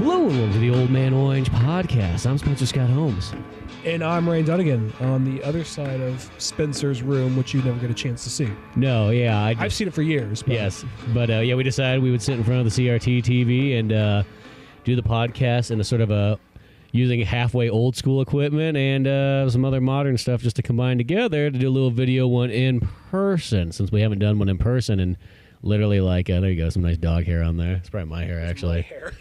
Hello and welcome to the Old Man Orange Podcast. I'm Spencer Scott Holmes. And I'm Dunigan on the other side of Spencer's room, which you never get a chance to see. No, yeah. I've seen it for years. But. Yes, but we decided we would sit in front of the CRT TV and do the podcast in a sort of a using halfway old school equipment and some other modern stuff just to combine together to do a little video one in person, since we haven't done one in person and literally there you go, some nice dog hair on there. It's probably my hair, actually. My hair.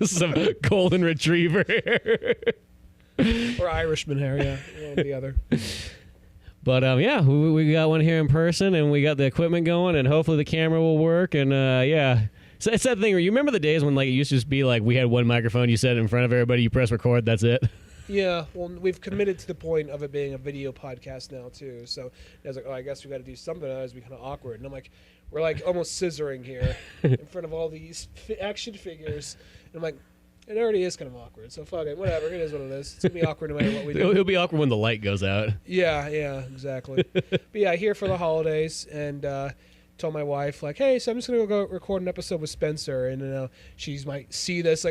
Some golden retriever hair. Or Irishman hair, yeah. One or the other. But, we got one here in person, and we got the equipment going, and hopefully the camera will work, and, So it's that thing where you remember the days when, it used to just be, we had one microphone, you set it in front of everybody, you press record, that's it? Yeah, well, we've committed to the point of it being a video podcast now, too. So I was like, I guess we got to do something, otherwise it'd be kind of awkward. And I'm like, we're almost scissoring here in front of all these action figures. And I'm like, it already is kind of awkward. So fuck it, whatever, it is what it is. It's going to be awkward no matter what we do. It'll be awkward when the light goes out. Yeah, exactly. But yeah, here for the holidays, and told my wife, hey, so I'm just going to go record an episode with Spencer. And she might see this,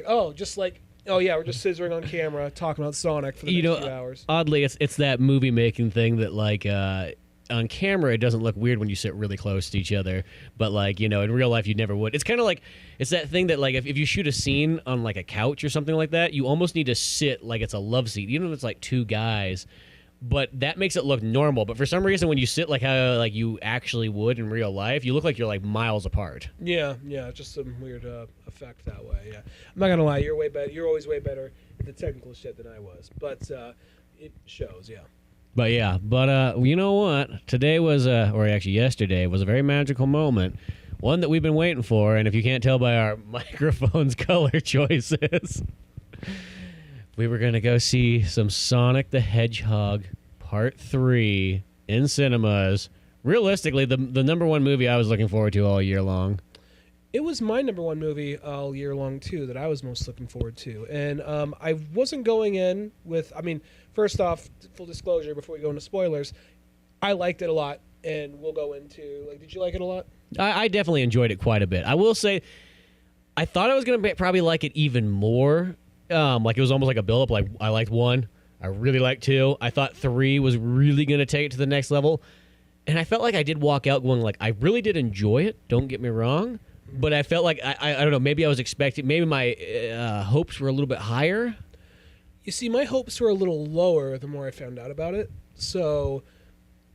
oh yeah, we're just scissoring on camera, talking about Sonic for the next few hours. Oddly, it's that movie making thing that on camera it doesn't look weird when you sit really close to each other, but in real life you never would. It's kind of it's that thing that if you shoot a scene on a couch or something like that, you almost need to sit like it's a love seat, even if it's two guys. But that makes it look normal. But for some reason, when you sit how you actually would in real life, you look like you're miles apart. Yeah, just some weird effect that way. Yeah, I'm not gonna lie, you're way better. You're always way better at the technical shit than I was. But it shows, yeah. But you know what? Today was, or actually yesterday, was a very magical moment. One that we've been waiting for, and if you can't tell by our microphone's color choices, we were going to go see some Sonic the Hedgehog Part 3 in cinemas. Realistically, the number one movie I was looking forward to all year long. It was my number one movie all year long, too, that I was most looking forward to. And I wasn't going in with, first off, full disclosure, before we go into spoilers, I liked it a lot, and we'll go into, did you like it a lot? I definitely enjoyed it quite a bit. I will say, I thought I was going to probably like it even more. It was almost like a build-up. I liked 1. I really liked 2. I thought 3 was really going to take it to the next level. And I felt like I did walk out going, I really did enjoy it. Don't get me wrong. But I felt like, I don't know, maybe I was expecting, maybe my hopes were a little bit higher. You see, my hopes were a little lower the more I found out about it. So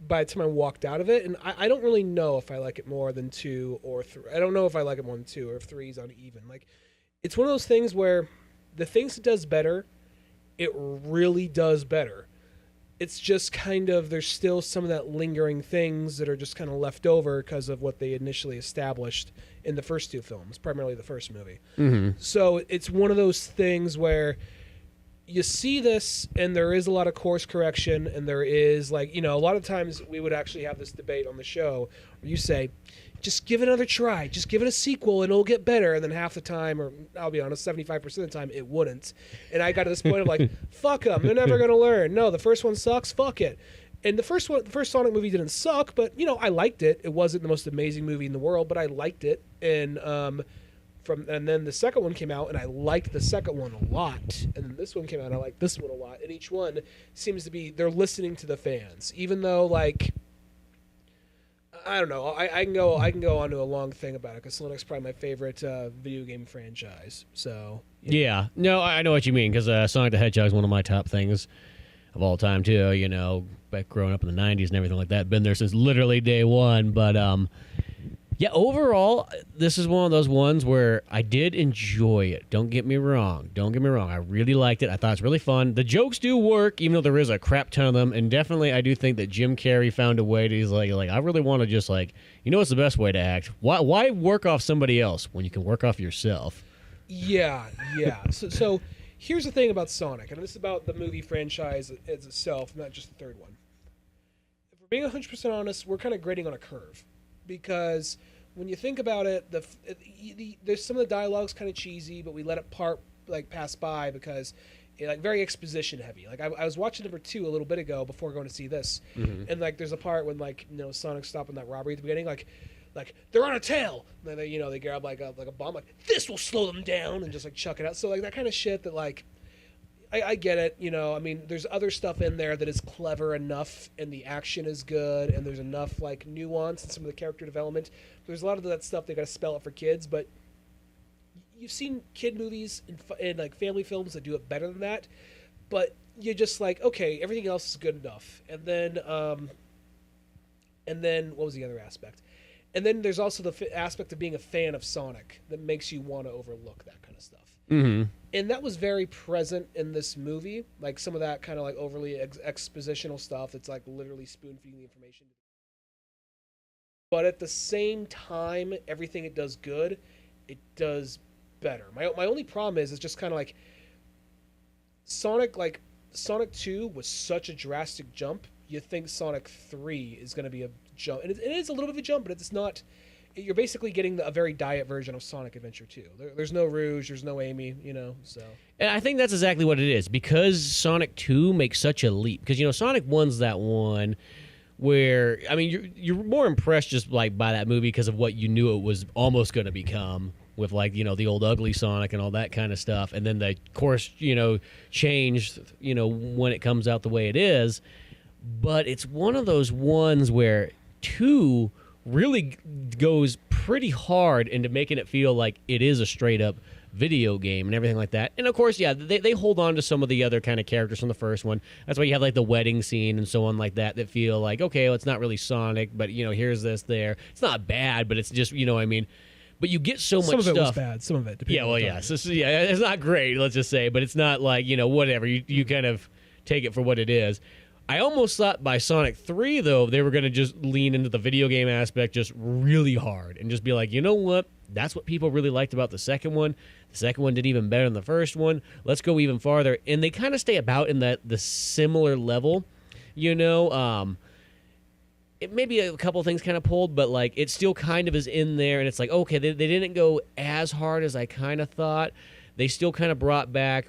by the time I walked out of it, and I don't really know if I like it more than 2 or 3. I don't know if I like it more than 2 or if 3 is uneven. It's one of those things where the things it does better, it really does better. It's just there's still some of that lingering things that are just kind of left over because of what they initially established in the first 2 films, primarily the first movie. Mm-hmm. So it's one of those things where you see this and there is a lot of course correction, and there is a lot of times we would actually have this debate on the show where you say, just give it another try. Just give it a sequel and it'll get better. And then half the time, or I'll be honest, 75% of the time, it wouldn't. And I got to this point of fuck them. They're never going to learn. No, the first one sucks. Fuck it. And the first Sonic movie didn't suck, but, I liked it. It wasn't the most amazing movie in the world, but I liked it. And then the second one came out, and I liked the second one a lot. And then this one came out, and I liked this one a lot. And each one seems to be, they're listening to the fans. Even though, I don't know. I can go on to a long thing about it because Sonic's probably my favorite video game franchise. So yeah, no, I know what you mean because Sonic the Hedgehog is one of my top things of all time too. Back growing up in the '90s and everything like that, been there since literally day one. But yeah, overall, this is one of those ones where I did enjoy it. Don't get me wrong. I really liked it. I thought it's really fun. The jokes do work, even though there is a crap ton of them. And definitely, I do think that Jim Carrey found a way to, he's like I really want to just what's the best way to act? Why work off somebody else when you can work off yourself? Yeah. So here's the thing about Sonic, and this is about the movie franchise as itself, not just the third one. If we're being 100% honest, we're kind of grading on a curve. Because when you think about it, there's some of the dialogue's kind of cheesy, but we let it pass by because very exposition heavy. I was watching number 2 a little bit ago before going to see this, and there's a part when Sonic's stopping that robbery at the beginning. like they're on a tail. And then they grab like a bomb, like this will slow them down, and just like chuck it out. So like that kind of shit that like I get it. I mean, there's other stuff in there that is clever enough, and the action is good, and there's enough like nuance and some of the character development. There's a lot of that stuff they got to spell it for kids, but you've seen kid movies and like family films that do it better than that. But you're just like, okay, everything else is good enough. And then what was the other aspect? And then there's also the aspect of being a fan of Sonic that makes you want to overlook that kind of stuff. Mm-hmm. And that was very present in this movie, like some of that kind of like overly expositional stuff that's like literally spoon-feeding the information. But at the same time, everything it does good, it does better. My only problem is it's just kind of like Sonic 2 was such a drastic jump. You think Sonic 3 is going to be a jump, and it is a little bit of a jump, but it's not. You're basically getting a very diet version of Sonic Adventure 2. There's no Rouge, there's no Amy, so. And I think that's exactly what it is, because Sonic 2 makes such a leap. Because, Sonic 1's that one where, I mean, you're more impressed just, like, by that movie because of what you knew it was almost going to become with, like, the old ugly Sonic and all that kind of stuff. And then the course, changed, when it comes out the way it is. But it's one of those ones where 2 really goes pretty hard into making it feel like it is a straight up video game and everything like that. And of course, yeah, they hold on to some of the other kind of characters from the first one. That's why you have like the wedding scene and so on like that feel like, okay, well, it's not really Sonic, but here's this there. It's not bad, but it's just, I mean, but you get so much stuff. Some of it was bad, some of it. Yeah, well, yeah. So, yeah, it's not great, let's just say, but it's not like, whatever. You kind of take it for what it is. I almost thought by Sonic 3, though, they were going to just lean into the video game aspect just really hard and just be like, you know what? That's what people really liked about the second one. The second one did even better than the first one. Let's go even farther. And they kind of stay about in the similar level, It maybe a couple things kind of pulled, but like it still kind of is in there. And it's like, okay, they didn't go as hard as I kind of thought. They still kind of brought back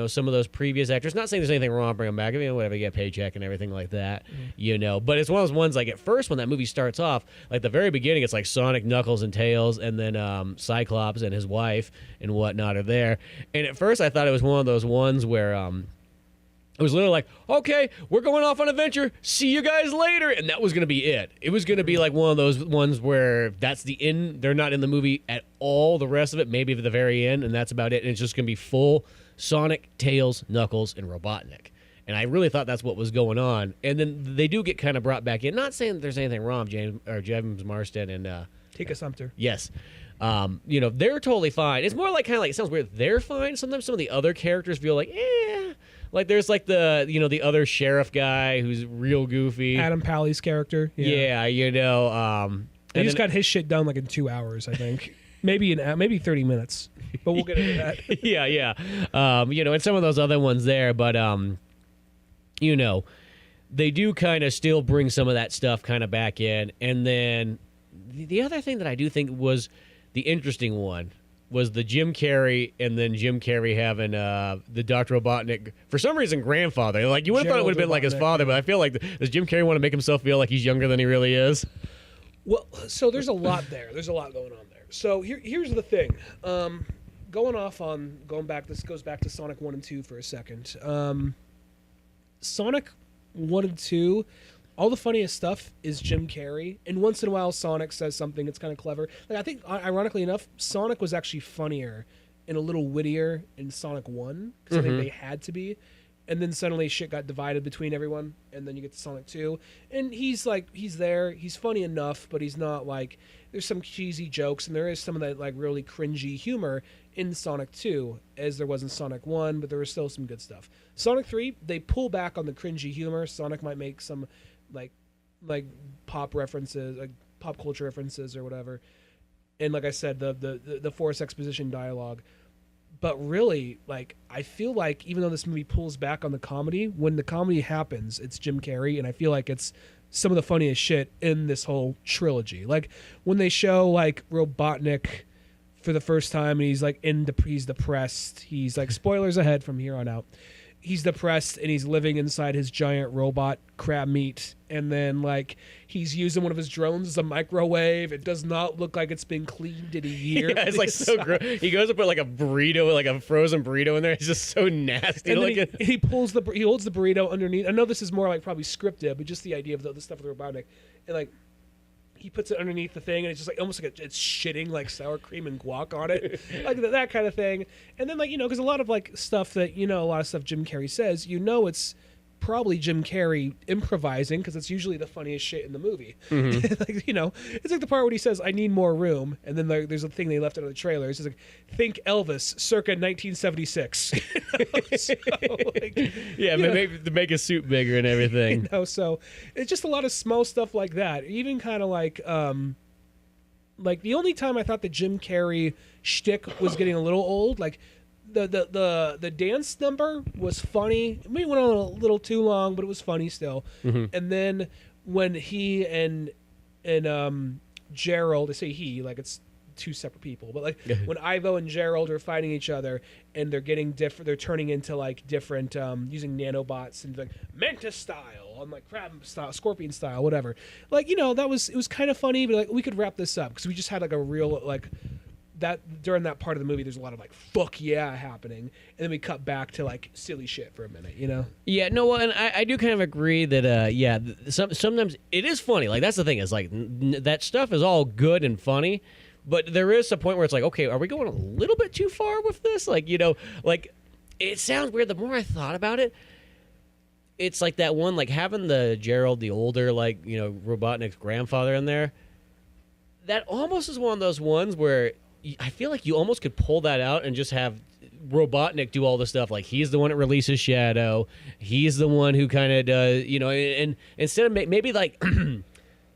some of those previous actors. Not saying there's anything wrong, bring them back. Whatever, you get a paycheck and everything like that, But it's one of those ones, like, at first when that movie starts off, like, the very beginning, it's like Sonic, Knuckles, and Tails, and then Cyclops and his wife and whatnot are there. And at first I thought it was one of those ones where it was literally like, okay, we're going off on an adventure. See you guys later. And that was going to be it. It was going to be like one of those ones where that's the end. They're not in the movie at all. The rest of it, maybe at the very end, and that's about it. And it's just going to be full Sonic, Tails, Knuckles, and Robotnik. And I really thought that's what was going on. And then they do get kind of brought back in. Not saying that there's anything wrong with James Marsden and Tika Sumpter. Yes. They're totally fine. It's more like kind of like, it sounds weird, they're fine. Sometimes some of the other characters feel like, like there's like the other sheriff guy who's real goofy. Adam Pally's character. Yeah, he just got his shit done like in 2 hours, I think. maybe 30 minutes. But we'll get into that. yeah. And some of those other ones there, but they do kind of still bring some of that stuff kind of back in. And then the other thing that I do think was the interesting one was the Jim Carrey, and then Jim Carrey having the Dr. Robotnik, for some reason, grandfather. Like, you would have thought it would have been like his father, but I feel like, does Jim Carrey want to make himself feel like he's younger than he really is? Well, so there's a lot there. There's a lot going on there. So here's the thing. This goes back to Sonic 1 and 2 for a second. Sonic 1 and 2, all the funniest stuff is Jim Carrey, and once in a while Sonic says something that's kind of clever. Like, I think, ironically enough, Sonic was actually funnier and a little wittier in Sonic 1, because I think they had to be. And then suddenly shit got divided between everyone, and then you get to Sonic 2, and he's there, he's funny enough, but he's not like, there's some cheesy jokes, and there is some of that like really cringy humor in Sonic 2, as there was in Sonic 1, but there was still some good stuff. Sonic 3, they pull back on the cringy humor. Sonic might make some like pop references, like pop culture references or whatever, and like I said, the forced exposition dialogue. But really, like, I feel like even though this movie pulls back on the comedy, when the comedy happens, it's Jim Carrey, and I feel like it's some of the funniest shit in this whole trilogy. Like, when they show, like, Robotnik for the first time, and he's, like, he's depressed. He's, like, spoilers ahead from here on out. he's depressed and he's living inside his giant robot crab meat, and then like he's using one of his drones as a microwave. It does not look like it's been cleaned in a year. Yeah, it's like so gross. He goes to put like a burrito, like a frozen burrito in there. It's just so nasty. And looking. then he holds the burrito underneath. I know this is more like probably scripted, but just the idea of the stuff with the Robotnik, and like he puts it underneath the thing, and it's just like almost like it's shitting like sour cream and guac on it, like that kind of thing. And then like because a lot of like stuff that a lot of stuff Jim Carrey says, it's probably Jim Carrey improvising because it's usually the funniest shit in the movie. Like it's like the part where he says, "I need more room," and then there's a thing they left out of the trailer. It's just like, "Think Elvis, circa 1976." So, like, yeah, maybe to make his suit bigger and everything. So it's just a lot of small stuff like that. Even kind of like the only time I thought the Jim Carrey shtick was getting a little old, like. The dance number was funny. It maybe went on a little too long, but it was funny still. And then when he and Gerald, I say he, like it's two separate people, but like when Ivo and Gerald are fighting each other and they're getting different, they're turning into like different, using nanobots and like Mantis style, on like crab style, scorpion style, whatever. Like it was kind of funny, but like we could wrap this up because we just had like a real like. That during that part of the movie, there's a lot of like fuck yeah happening, and then we cut back to like silly shit for a minute, Yeah, no, well, and I do kind of agree that sometimes it is funny. Like that's the thing is like that stuff is all good and funny, but there is a point where it's like, okay, are we going a little bit too far with this? Like like it sounds weird. The more I thought about it, it's like that one like having the Gerald the older like Robotnik's grandfather in there. That almost is one of those ones where. I feel like you almost could pull that out and just have Robotnik do all the stuff. Like he's the one that releases Shadow. He's the one who kind of does, and instead of maybe like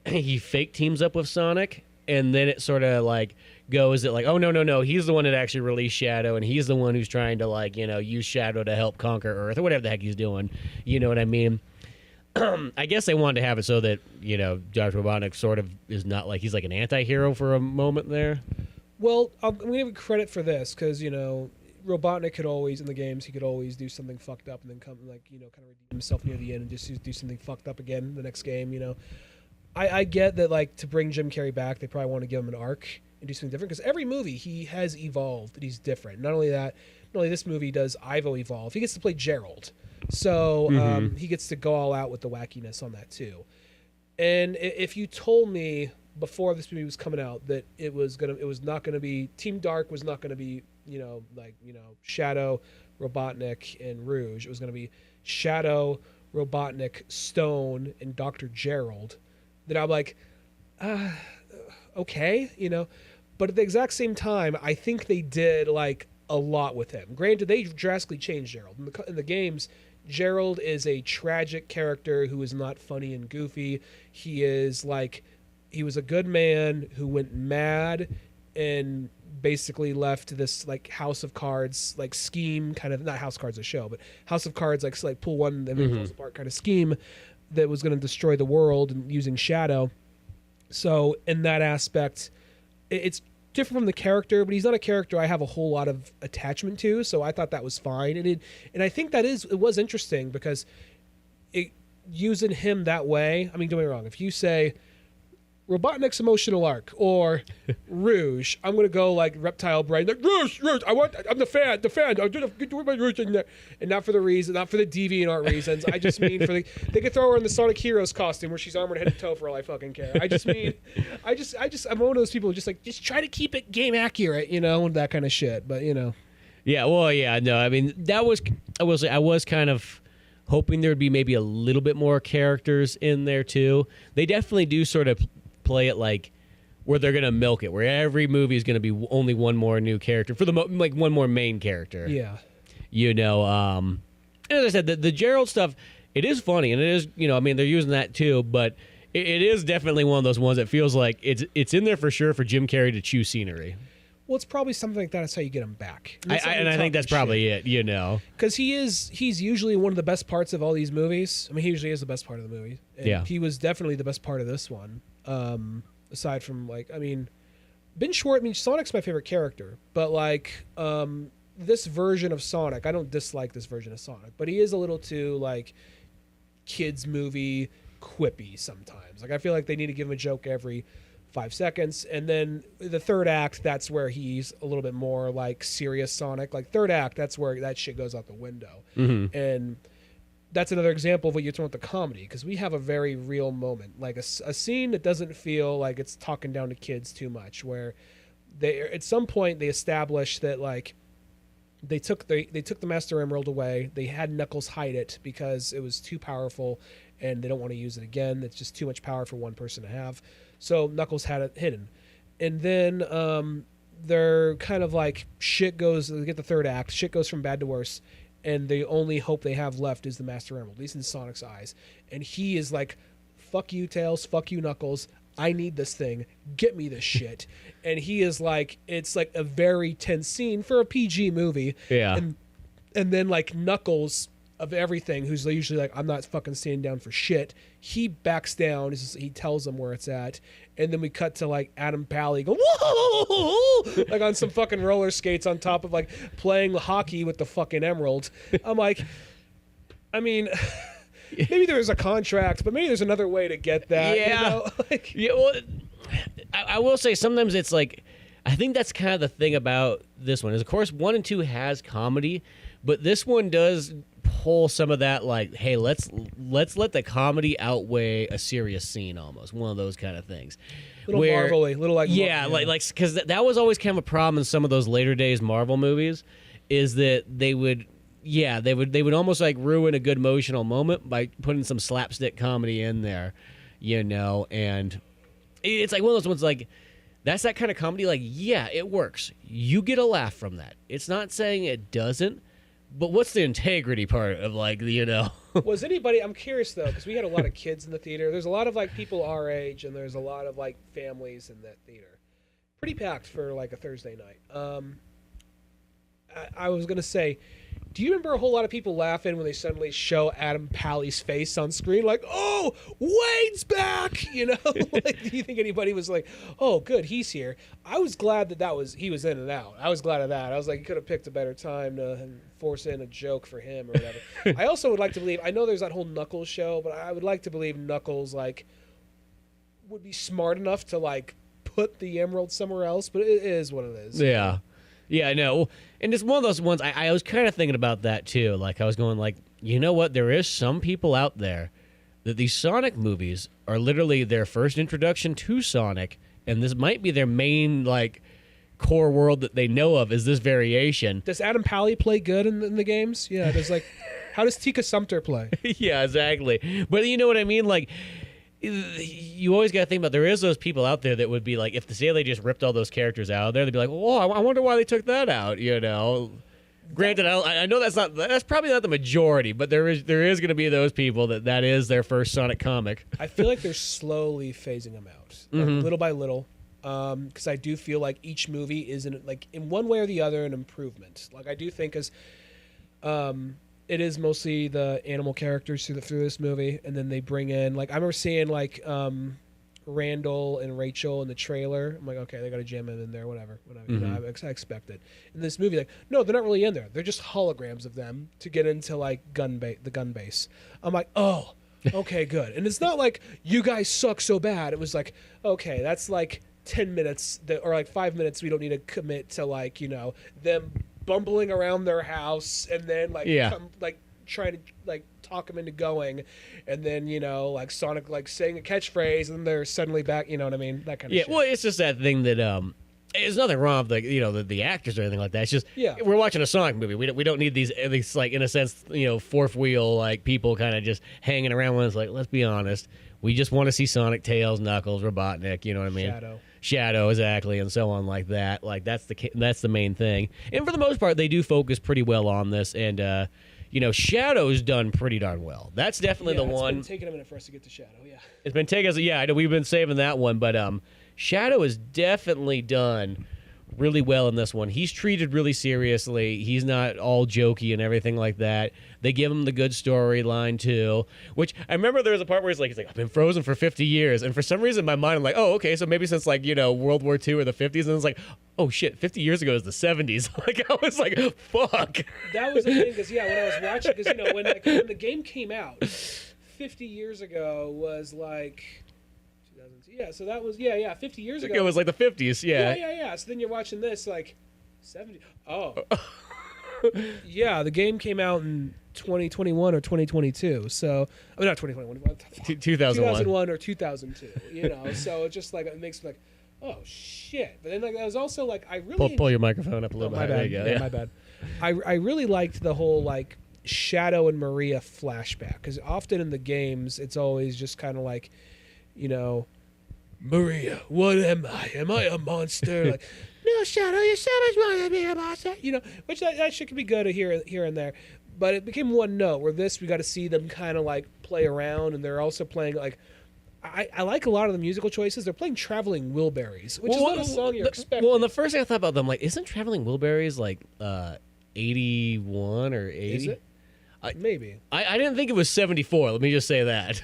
he fake teams up with Sonic, and then it sort of like goes that like, oh no, he's the one that actually released Shadow, and he's the one who's trying to like use Shadow to help conquer Earth or whatever the heck he's doing. You know what I mean? I guess they wanted to have it so that Dr. Robotnik sort of is not like he's like an anti-hero for a moment there. Well, I'm going to give him credit for this because, Robotnik could always, in the games, he could always do something fucked up and then come, like, kind of redeem himself near the end and just do something fucked up again the next game, I get that, like, to bring Jim Carrey back, they probably want to give him an arc and do something different because every movie he has evolved and he's different. Not only this movie does Ivo evolve, he gets to play Gerald. So he gets to go all out with the wackiness on that, too. And if you told me before this movie was coming out that it was not gonna be Team Dark was not gonna be Shadow, Robotnik, and Rouge. It was gonna be Shadow, Robotnik, Stone, and Dr. Gerald. Then I'm like, okay, But at the exact same time, I think they did like a lot with him. Granted, they drastically changed Gerald in the games. Gerald is a tragic character who is not funny and goofy. He was a good man who went mad and basically left this like House of Cards like scheme, kind of not House of Cards a show, but House of Cards like pull one and then falls apart kind of scheme that was going to destroy the world and using Shadow. So in that aspect, it's different from the character, but he's not a character I have a whole lot of attachment to. So I thought that was fine, and I think it was interesting because using him that way. I mean, don't get me wrong. If you say Robotnik's emotional arc or Rouge, I'm going to go like reptile brain, like Rouge, I'm the fan, I'm doing my Rouge in there. And not for the DeviantArt reasons. I just mean they could throw her in the Sonic Heroes costume where she's armored head to toe for all I fucking care. I just mean, I'm one of those people who just try to keep it game accurate, and that kind of shit. But, Yeah, well, yeah, no, I mean, I was kind of hoping there would be maybe a little bit more characters in there too. They definitely do sort of play it like where they're gonna milk it, where every movie is gonna be only one more new character for like one more main character. Yeah, and as I said, the Gerald stuff, it is funny and it is, I mean, they're using that too, but it is definitely one of those ones that feels like it's in there for sure for Jim Carrey to chew scenery. Well, it's probably something like that. That's how you get him back. I think that's probably it, Because he's usually one of the best parts of all these movies. I mean, he usually is the best part of the movie. And yeah. He was definitely the best part of this one. Aside from, like, I mean, Ben Schwartz, Sonic's my favorite character. But, like, this version of Sonic, I don't dislike this version of Sonic, but he is a little too like kids movie quippy sometimes. Like I feel like they need to give him a joke every 5 seconds, and then the third act, that's where he's a little bit more like serious Sonic. Like third act, that's where that shit goes out the window. And that's another example of what you're talking about the comedy, because we have a very real moment, like a scene that doesn't feel like it's talking down to kids too much, where they at some point they established that like they took the Master Emerald away. They had Knuckles hide it because it was too powerful and they don't want to use it again. It's just too much power for one person to have. So Knuckles had it hidden. And then they're kind of like shit goes, they get the third act, shit goes from bad to worse, and the only hope they have left is the Master Emerald, at least in Sonic's eyes. And he is like, fuck you, Tails, fuck you, Knuckles. I need this thing. Get me this shit. And he is like, it's like a very tense scene for a PG movie. Yeah. And then like Knuckles of everything, who's usually like, I'm not fucking standing down for shit, he backs down. He tells them where it's at. And then we cut to like Adam Pally go, whoa, like on some fucking roller skates on top of like playing hockey with the fucking Emerald. I'm like, I mean, maybe there's a contract, but maybe there's another way to get that. Yeah. You know? Like, Yeah, well, I will say sometimes it's like, I think that's kind of the thing about this one is, of course, 1 and 2 has comedy, but this one does pull some of that, like, hey, let's let the comedy outweigh a serious scene, almost one of those kind of things. little Marvel-y, little like yeah, like because that was always kind of a problem in some of those later days Marvel movies, is that they would almost like ruin a good emotional moment by putting some slapstick comedy in there, you know, and it's like one of those ones like, that's that kind of comedy, like, yeah, it works. You get a laugh from that. It's not saying it doesn't, but what's the integrity part of, like, you know? Was anybody, I'm curious though, because we had a lot of kids in the theater. There's a lot of like people our age, and there's a lot of like families in that theater. Pretty packed for like a Thursday night. I was going to say, do you remember a whole lot of people laughing when they suddenly show Adam Pally's face on screen? Like, oh, Wade's back! You know? Like, do you think anybody was like, oh, good, he's here? I was glad he was in and out. I was glad of that. I was like, you could have picked a better time to force in a joke for him or whatever. I also would like to believe, I know there's that whole Knuckles show, but I would like to believe Knuckles, like, would be smart enough to, like, put the emerald somewhere else, but it is what it is. Yeah. Yeah, I know. And it's one of those ones, I was kind of thinking about that too. Like, I was going like, you know what? There is some people out there that these Sonic movies are literally their first introduction to Sonic, and this might be their main, like, core world that they know of is this variation. Does Adam Pally play good in the games? Yeah, there's like, how does Tika Sumpter play? Yeah, exactly. But you know what I mean? Like, you always got to think about, there is those people out there that would be like, if they just ripped all those characters out of there, they'd be like, oh, I wonder why they took that out, you know? Granted, I know that's probably not the majority, but there is going to be those people that is their first Sonic comic. I feel like they're slowly phasing them out, like, little by little, because I do feel like each movie is in one way or the other an improvement. Like, I do think it is mostly the animal characters through this movie, and then they bring in, like, I remember seeing like Randall and Rachel in the trailer. I'm like, okay, they got to jam them in there, whatever. You know, I expect it. In this movie, like, no, they're not really in there. They're just holograms of them to get into like the gun base. I'm like, oh, okay, good. And it's not like you guys suck so bad. It was like, okay, that's like 10 minutes or like 5 minutes we don't need to commit to, like, you know, them bumbling around their house and then like trying to like talk them into going, and then, you know, like Sonic like saying a catchphrase and they're suddenly back, you know what I mean, that kind of shit. Well, it's just that thing that there's nothing wrong with, you know, the actors or anything like that. It's just, we're watching a Sonic movie. We don't need these like, in a sense, you know, fourth wheel like people kind of just hanging around when it's like, let's be honest, we just want to see Sonic, Tails, Knuckles, Robotnik, you know what I mean? Shadow, exactly, and so on like that. Like, that's the main thing. And for the most part, they do focus pretty well on this, and you know, Shadow's done pretty darn well. That's definitely the one. It's been taking a minute for us to get to Shadow. Yeah, it's been taking us. Yeah, I know we've been saving that one, but Shadow is definitely done really well in this one. He's treated really seriously. He's not all jokey and everything like that. They give him the good storyline too, which I remember there was a part where he's like, I've been frozen for 50 years. And for some reason in my mind, I'm like, oh, okay. So maybe since like, World War II or the 50s. And it's like, oh shit, 50 years ago is the 70s. Like I was like, fuck. That was the thing, because when I was watching, because when the game came out 50 years ago was like 2002. Yeah, so that was 50 years ago. It was like the 50s, yeah. Yeah. So then you're watching this like 70. Oh. Yeah, the game came out in 2021 or 2022. So, not 2021. 2001 or 2002, so it's just like it makes me like, oh shit. But then like I was also like I really pull your microphone up a little bit. My bad. There you go. Yeah. My bad. I really liked the whole like Shadow and Maria flashback, because often in the games it's always just kind of like, Maria, what am I? Am I a monster? Like, no, Shadow, you're so much more than me, a monster. Which that shit can be good here and there. But it became one note, where this, we got to see them kind of like play around, and they're also playing like, I like a lot of the musical choices. They're playing Traveling Wilburys, which is not a song you're expecting. Well, and the first thing I thought about them, like, isn't Traveling Wilburys like 81 or 80? Is it? Maybe. I didn't think it was 74. Let me just say that.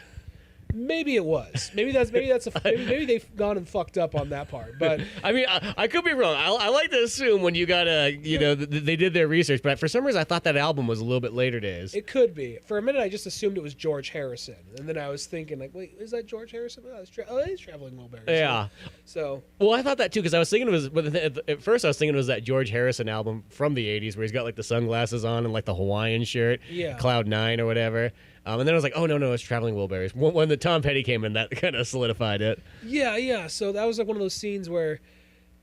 Maybe it was. Maybe maybe they've gone and fucked up on that part. But I mean, I could be wrong. I like to assume when you got they did their research, but for some reason I thought that album was a little bit later days. It could be. For a minute, I just assumed it was George Harrison, and then I was thinking like, wait, is that George Harrison? Oh, it's Traveling Wilburys. Yeah. So. Well, I thought that too, because I was thinking it was. At first, I was thinking it was that George Harrison album from the '80s where he's got like the sunglasses on and like the Hawaiian shirt, Cloud 9 or whatever. And then I was like, oh, no, it's Traveling Wilburys. When the Tom Petty came in, that kind of solidified it. Yeah. So that was like one of those scenes where,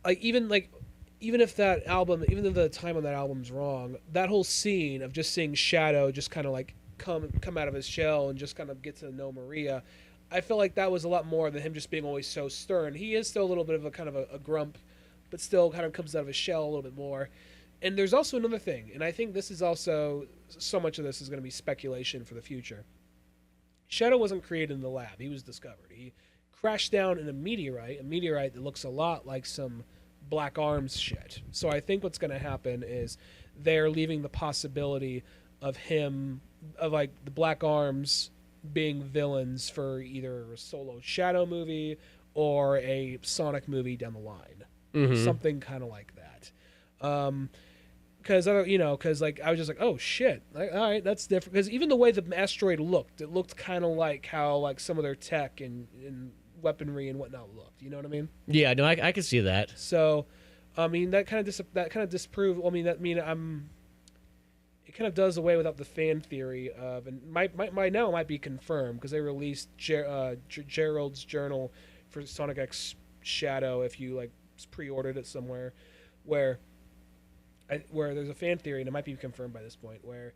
even if that album, even though the time on that album's wrong, that whole scene of just seeing Shadow just kind of like come out of his shell and just kind of get to know Maria, I feel like that was a lot more than him just being always so stern. He is still a little bit of a kind of a grump, but still kind of comes out of his shell a little bit more. And there's also another thing, and I think this is also, so much of this is going to be speculation for the future. Shadow wasn't created in the lab. He was discovered. He crashed down in a meteorite that looks a lot like some Black Arms shit. So I think what's going to happen is they're leaving the possibility of the Black Arms being villains for either a solo Shadow movie or a Sonic movie down the line. Mm-hmm. Something kind of like that. Because I was just like, oh shit, like, all right, that's different. Because even the way the asteroid looked, it looked kind of like how like some of their tech and weaponry and whatnot looked. You know what I mean? Yeah, no, I can see that. So, I mean, that kind of disprove. It kind of does away without the fan theory of, and now it might be confirmed because they released Gerald's journal for Sonic X Shadow if you like pre-ordered it somewhere, where there's a fan theory, and it might be confirmed by this point, where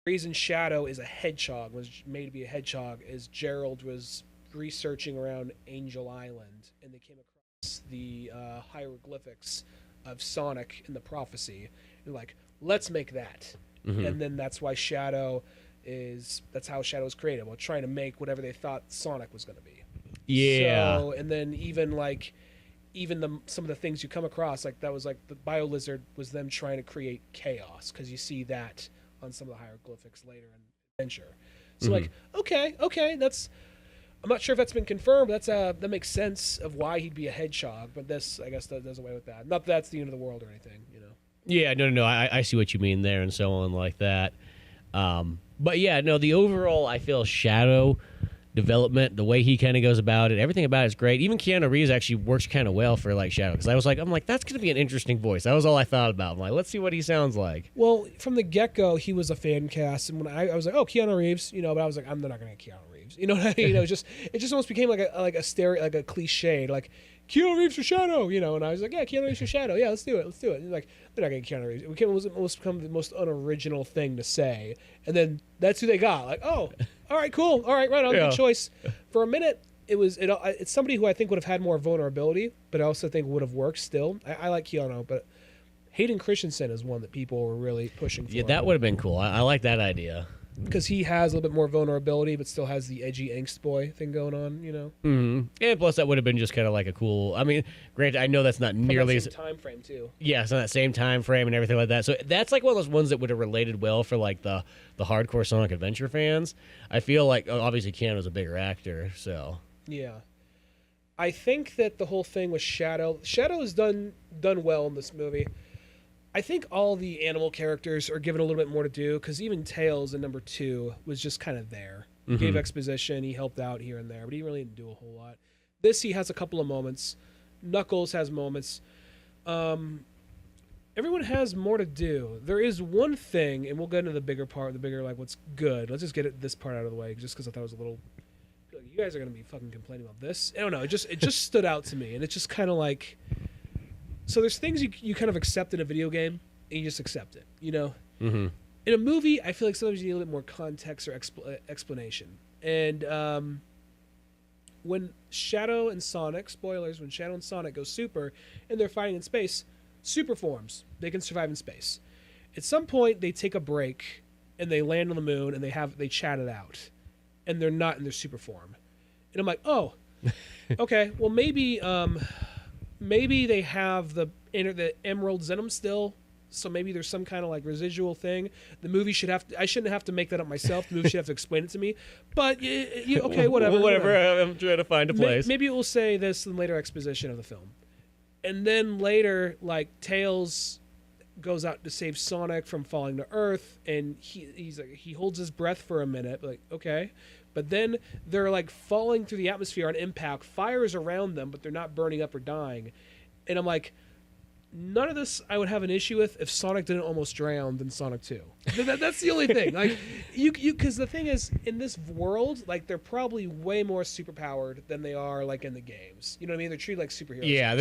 the reason Shadow is a hedgehog, was made to be a hedgehog, is Gerald was researching around Angel Island, and they came across the hieroglyphics of Sonic in the prophecy. And like, let's make that. Mm-hmm. And then that's why that's how Shadow was created, while trying to make whatever they thought Sonic was going to be. Yeah. So, and then even some of the things you come across, like that was like the Bio Lizard was them trying to create chaos, because you see that on some of the hieroglyphics later in Adventure. So like, okay, that's, I'm not sure if that's been confirmed, but that makes sense of why he'd be a hedgehog, but this, I guess, that does away with that. Not that that's the end of the world or anything, Yeah, no, I see what you mean there and so on like that. But yeah, no, the overall, I feel, Shadow development, the way he kind of goes about it, everything about it is great. Even Keanu Reeves actually works kind of well for like Shadow, because I'm like, that's going to be an interesting voice. That was all I thought about. I'm like, let's see what he sounds like. Well, from the get-go, he was a fan cast, and when I was like, oh, Keanu Reeves, but I was like, I'm not going to get Keanu Reeves. You know what I mean? It just almost became like a stereo, like a cliche, like Keanu Reeves for Shadow, and I was like, yeah, Keanu Reeves for Shadow, yeah, let's do it. And like, they're not getting Keanu Reeves. It was become the most unoriginal thing to say, and then that's who they got. Like, oh, all right, cool, all right, right on, good choice. For a minute, it's somebody who I think would have had more vulnerability, but I also think would have worked still. I like Keanu, but Hayden Christensen is one that people were really pushing for. Yeah, that would have been cool. I like that idea. because he has a little bit more vulnerability, but still has the edgy angst boy thing going on, Mm-hmm. And plus, that would have been just kind of like a cool. I mean, granted, I know that's not nearly that same time frame too. Yeah, it's on that same time frame and everything like that. So that's like one of those ones that would have related well for like the hardcore Sonic Adventure fans. I feel like obviously Ken was a bigger actor, so yeah. I think that the whole thing with Shadow is done well in this movie. I think all the animal characters are given a little bit more to do, because even Tails in number 2 was just kind of there. He gave exposition, he helped out here and there, but he really didn't do a whole lot. This, he has a couple of moments. Knuckles has moments. Everyone has more to do. There is one thing, and we'll get into the bigger part, like what's good. Let's just get this part out of the way, just because I thought it was a little... You guys are going to be fucking complaining about this. I don't know. It just stood out to me, and it's just kind of like... So there's things you kind of accept in a video game, and you just accept it, Mm-hmm. In a movie, I feel like sometimes you need a little bit more context or explanation. And when Shadow and Sonic, spoilers, when Shadow and Sonic go super, and they're fighting in space, super forms. They can survive in space. At some point, they take a break, and they land on the moon, and they chat it out. And they're not in their super form. And I'm like, oh, okay, well, maybe they have the emeralds in them still, so maybe there's some kind of like residual thing. The movie I shouldn't have to make that up myself. The movie should have to explain it to me. But okay, whatever. Whatever. I'm trying to find a place. Maybe it will say this in later exposition of the film, and then later, like Tails goes out to save Sonic from falling to Earth, and he holds his breath for a minute, like okay. But then they're like falling through the atmosphere on impact. Fire is around them, but they're not burning up or dying. And I'm like, none of this I would have an issue with if Sonic didn't almost drown in Sonic 2. That's the only thing. Like, because the thing is, in this world, like they're probably way more superpowered than they are like in the games. You know what I mean? They're treated like superheroes. Yeah.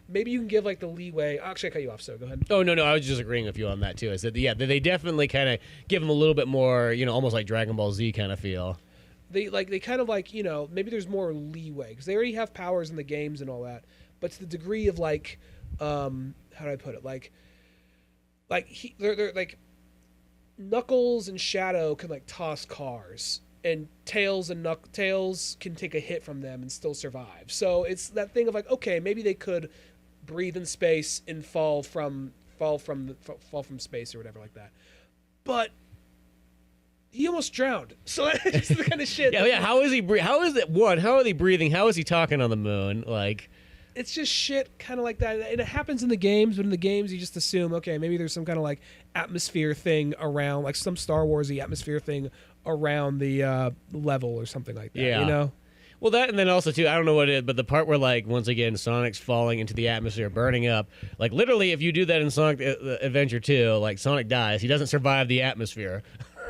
Maybe you can give like the leeway. Actually, I cut you off. So go ahead. Oh no, I was just agreeing with you on that too. I said they definitely kind of give them a little bit more, almost like Dragon Ball Z kind of feel. They kind of like, maybe there's more leeway because they already have powers in the games and all that, but to the degree of like, how do I put it? They're like Knuckles and Shadow can like toss cars, and Tails can take a hit from them and still survive. So it's that thing of like, okay, maybe they could breathe in space and fall from space or whatever like that, but he almost drowned. So that's the kind of shit. Yeah. How is he? How is it? One, how are they breathing? How is he talking on the moon? Like, it's just shit kind of like that. And it happens in the games, but in the games you just assume, okay, maybe there's some kind of like atmosphere thing around, like some Star Wars-y atmosphere thing around the level or something like that. Yeah. Well, that, and then also too, I don't know what it is, but the part where like once again Sonic's falling into the atmosphere, burning up. Like literally, if you do that in Sonic Adventure 2, like Sonic dies, he doesn't survive the atmosphere.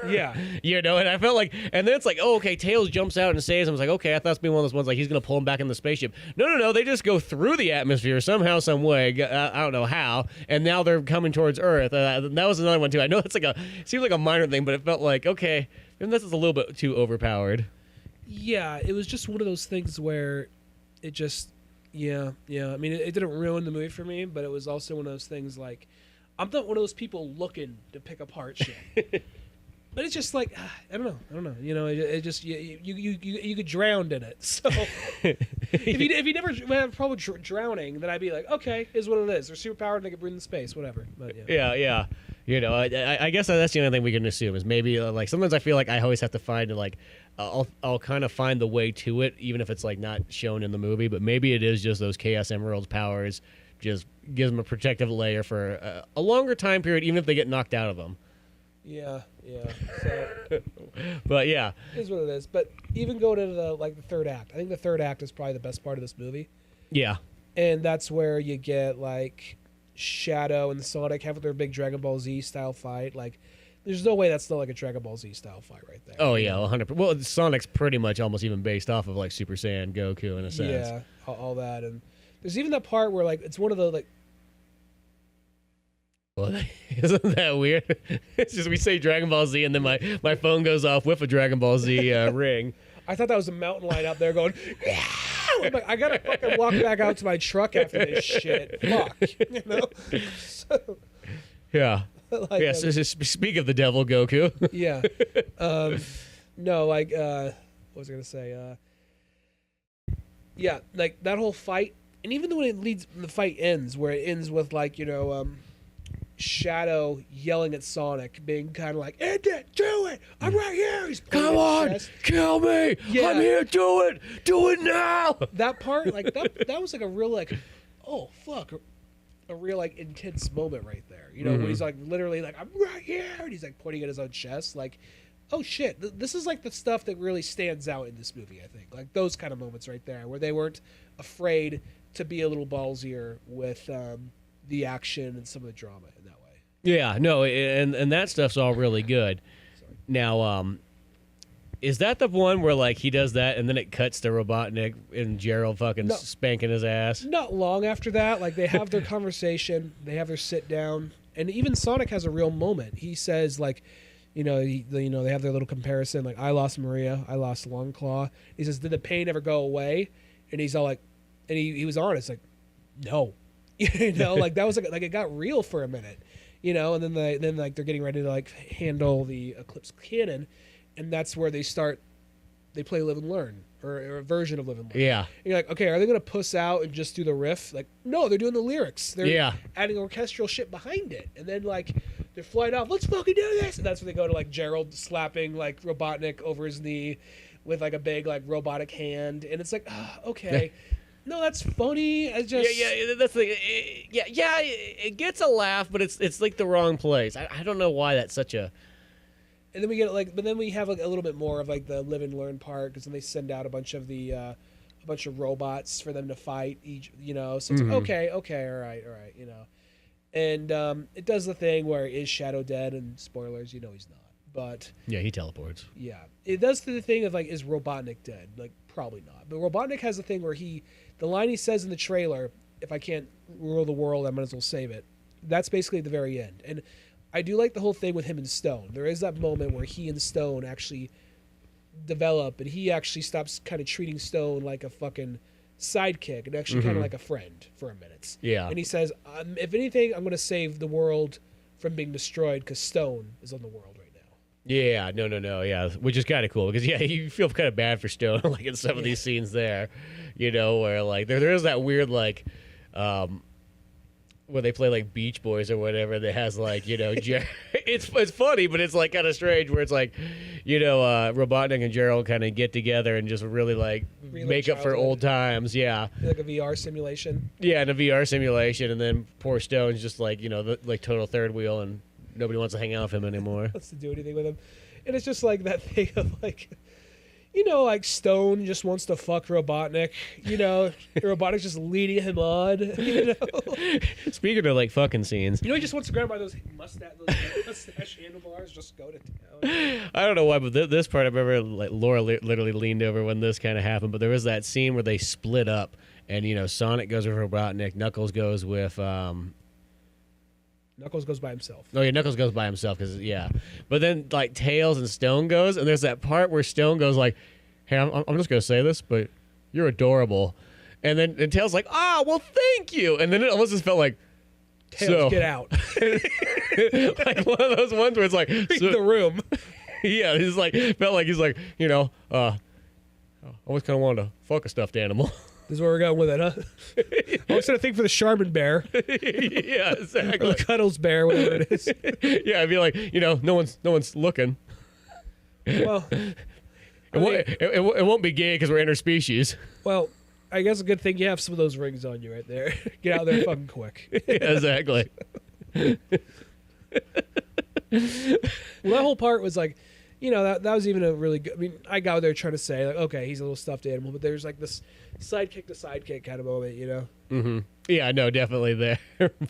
Yeah. And I felt like, and then it's like, oh, okay, Tails jumps out and saves him. I was like, okay, I thought it's been one of those ones like he's going to pull him back in the spaceship. No, they just go through the atmosphere somehow, some way. I don't know how. And now they're coming towards Earth. That was another one too. I know it's seems like a minor thing, but it felt like, okay, and this is a little bit too overpowered. Yeah, it was just one of those things where it just, yeah. I mean, it didn't ruin the movie for me, but it was also one of those things like, I'm not one of those people looking to pick apart shit. But it's just like, I don't know. It just you get drowned in it. So if you never have trouble drowning, then I'd be like, okay, is what it is. They're superpowered and they can breathe in space, whatever. But yeah. Yeah. I guess that's the only thing we can assume is maybe like sometimes I feel like I always have to find like I'll kind of find the way to it, even if it's like not shown in the movie. But maybe it is just those Chaos Emerald's powers just gives them a protective layer for a longer time period, even if they get knocked out of them. Yeah. So, but yeah, it is what it is. But even go to the third act. I think the third act is probably the best part of this movie. Yeah, and that's where you get like Shadow and Sonic have their big Dragon Ball Z style fight. Like, there's no way that's not like a Dragon Ball Z style fight right there. Oh yeah, 100%. Well, Sonic's pretty much almost even based off of like Super Saiyan Goku in a sense. Yeah, all that, and there's even that part where like it's one of the like. Well, isn't that weird? It's just we say Dragon Ball Z and then my phone goes off with a Dragon Ball Z ring. I thought that was a mountain lion out there going, yeah! I'm like, I gotta fucking walk back out to my truck after this shit. Fuck. So, yeah. Like, yeah. Speak of the devil, Goku. yeah. No, like what was I gonna say? Yeah, like that whole fight, and even when the fight ends, where it ends with like Shadow yelling at Sonic, being kind of like, "End it, do it! I'm right here." He's Come on, kill me! Yeah. I'm here. Do it now. That part, like that was like a real like, oh fuck, a real like intense moment right there. When he's like literally like, "I'm right here," and he's like pointing at his own chest, like, oh shit, this is like the stuff that really stands out in this movie. I think like those kind of moments right there, where they weren't afraid to be a little ballsier with the action and some of the drama in that way. Yeah, no, and that stuff's all really good. Sorry. Now, is that the one where like he does that and then it cuts to Robotnik and Gerald fucking spanking his ass? Not long after that, like they have their conversation, they have their sit down, and even Sonic has a real moment. He says like, they have their little comparison. Like, I lost Maria, I lost Longclaw. He says, "Did the pain ever go away?" And he's all like, and he was honest, like, no. Like that was like it got real for a minute, and then like they're getting ready to like handle the Eclipse Cannon, and that's where they play Live and Learn, or a version of Live and Learn. Yeah. And you're like, okay, are they gonna puss out and just do the riff? Like, no, they're doing the lyrics. They're adding orchestral shit behind it, and then like they're flying off. Let's fucking do this, and that's when they go to like Gerald slapping like Robotnik over his knee with like a big like robotic hand, and it's like, okay. No, that's funny. It's just That's the it gets a laugh, but it's like the wrong place. I don't know why that's such a. And then we get like, but then we have like a little bit more of like the live and learn part, because then they send out a bunch of robots for them to fight each. So it's like, okay, all right, and it does the thing where is Shadow dead? And spoilers, he's not. But yeah, he teleports. Yeah, it does the thing of like, is Robotnik dead? Like, probably not. But Robotnik has the thing where the line he says in the trailer, "If I can't rule the world, I might as well save it." That's basically at the very end. And I do like the whole thing with him and Stone. There is that moment where he and Stone actually develop, and he actually stops kind of treating Stone like a fucking sidekick and actually kind of like a friend for a minute. Yeah. And he says, if anything, I'm going to save the world from being destroyed because Stone is on the world right now. Yeah, no, yeah, which is kind of cool because you feel kind of bad for Stone like in some of these scenes there, where like there is that weird like, where they play like Beach Boys or whatever that has like it's funny, but it's like kind of strange where it's like, Robotnik and Gerald kind of get together and just really like make up for old times, yeah, like a VR simulation. Yeah, in a VR simulation, and then poor Stone's just like like total third wheel and. Nobody wants to hang out with him anymore. Wants to do anything with him. And it's just like that thing of like, like Stone just wants to fuck Robotnik. Robotnik's just leading him on. Speaking of like fucking scenes. He just wants to grab by those mustache handlebars, just go to town. I don't know why, but this part I remember like Laura literally leaned over when this kind of happened. But there was that scene where they split up and, Sonic goes with Robotnik, Knuckles goes with... Knuckles goes by himself. Oh, yeah, Knuckles goes by himself, But then, like, Tails and Stone goes, and there's that part where Stone goes like, "Hey, I'm just going to say this, but you're adorable." And then Tails like, "Ah, well, thank you." And then it almost just felt like, Tails, get out. Like one of those ones where it's like... Leave the room. Yeah, felt like he's like, I always kind of wanted to fuck a stuffed animal. This is where we're going with it, huh? I was going to think for the Charmin bear. Yeah, exactly. Or the Cuddles bear, whatever it is. Yeah, I'd be like, no one's looking. Well, it won't be gay because we're interspecies. Well, I guess a good thing you have some of those rings on you right there. Get out there fucking quick. Yeah, exactly. Well, that whole part was like, that was even a really good... I mean, I got there trying to say, like, okay, he's a little stuffed animal, but there's like this sidekick to sidekick kind of moment, Mm-hmm. Yeah, no, definitely there.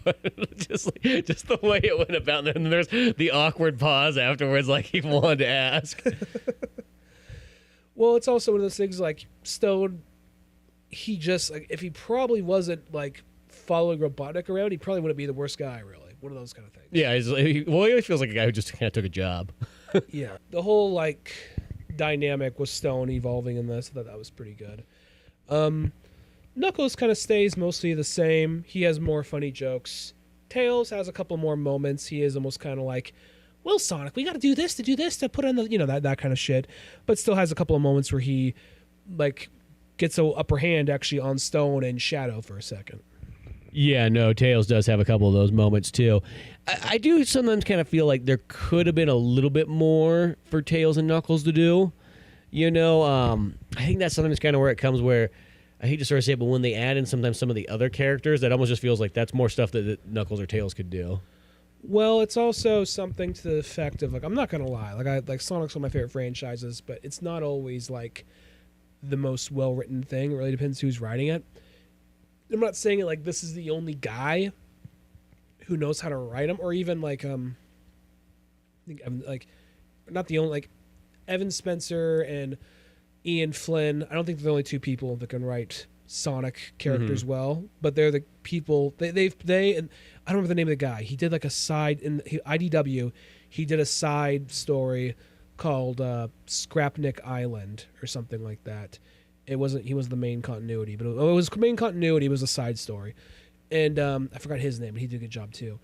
But just the way it went about, and then there's the awkward pause afterwards, like he wanted to ask. Well, it's also one of those things like Stone, he just, like, if he probably wasn't, like, following Robotnik around, he probably wouldn't be the worst guy, really. One of those kind of things. Yeah, he always feels like a guy who just kind of took a job. Yeah. The whole, like, dynamic with Stone evolving in this, I thought that was pretty good. Knuckles kind of stays mostly the same. He has more funny jokes. Tails has a couple more moments. He is almost kind of like, well, Sonic, we got to do this to put on the, that kind of shit. But still has a couple of moments where he, like, gets a upper hand actually on Stone and Shadow for a second. Yeah, no, Tails does have a couple of those moments too. I do sometimes kind of feel like there could have been a little bit more for Tails and Knuckles to do. I think that's sometimes kind of where it comes where, I hate to sort of say it, but when they add in sometimes some of the other characters, that almost just feels like that's more stuff that Knuckles or Tails could do. Well, it's also something to the effect of, like, I'm not going to lie. Like Sonic's one of my favorite franchises, but it's not always, like, the most well-written thing. It really depends who's writing it. I'm not saying it like this is the only guy who knows how to write them, or even, like, I think, like, not the only, like, Evan Spencer and Ian Flynn. I don't think they're the only two people that can write Sonic characters well, but they're the people and I don't remember the name of the guy. He did like a side in IDW. He did a side story called Scrapnik Island or something like that. He wasn't the main continuity, but it was main continuity. It was a side story, and I forgot his name, but he did a good job too.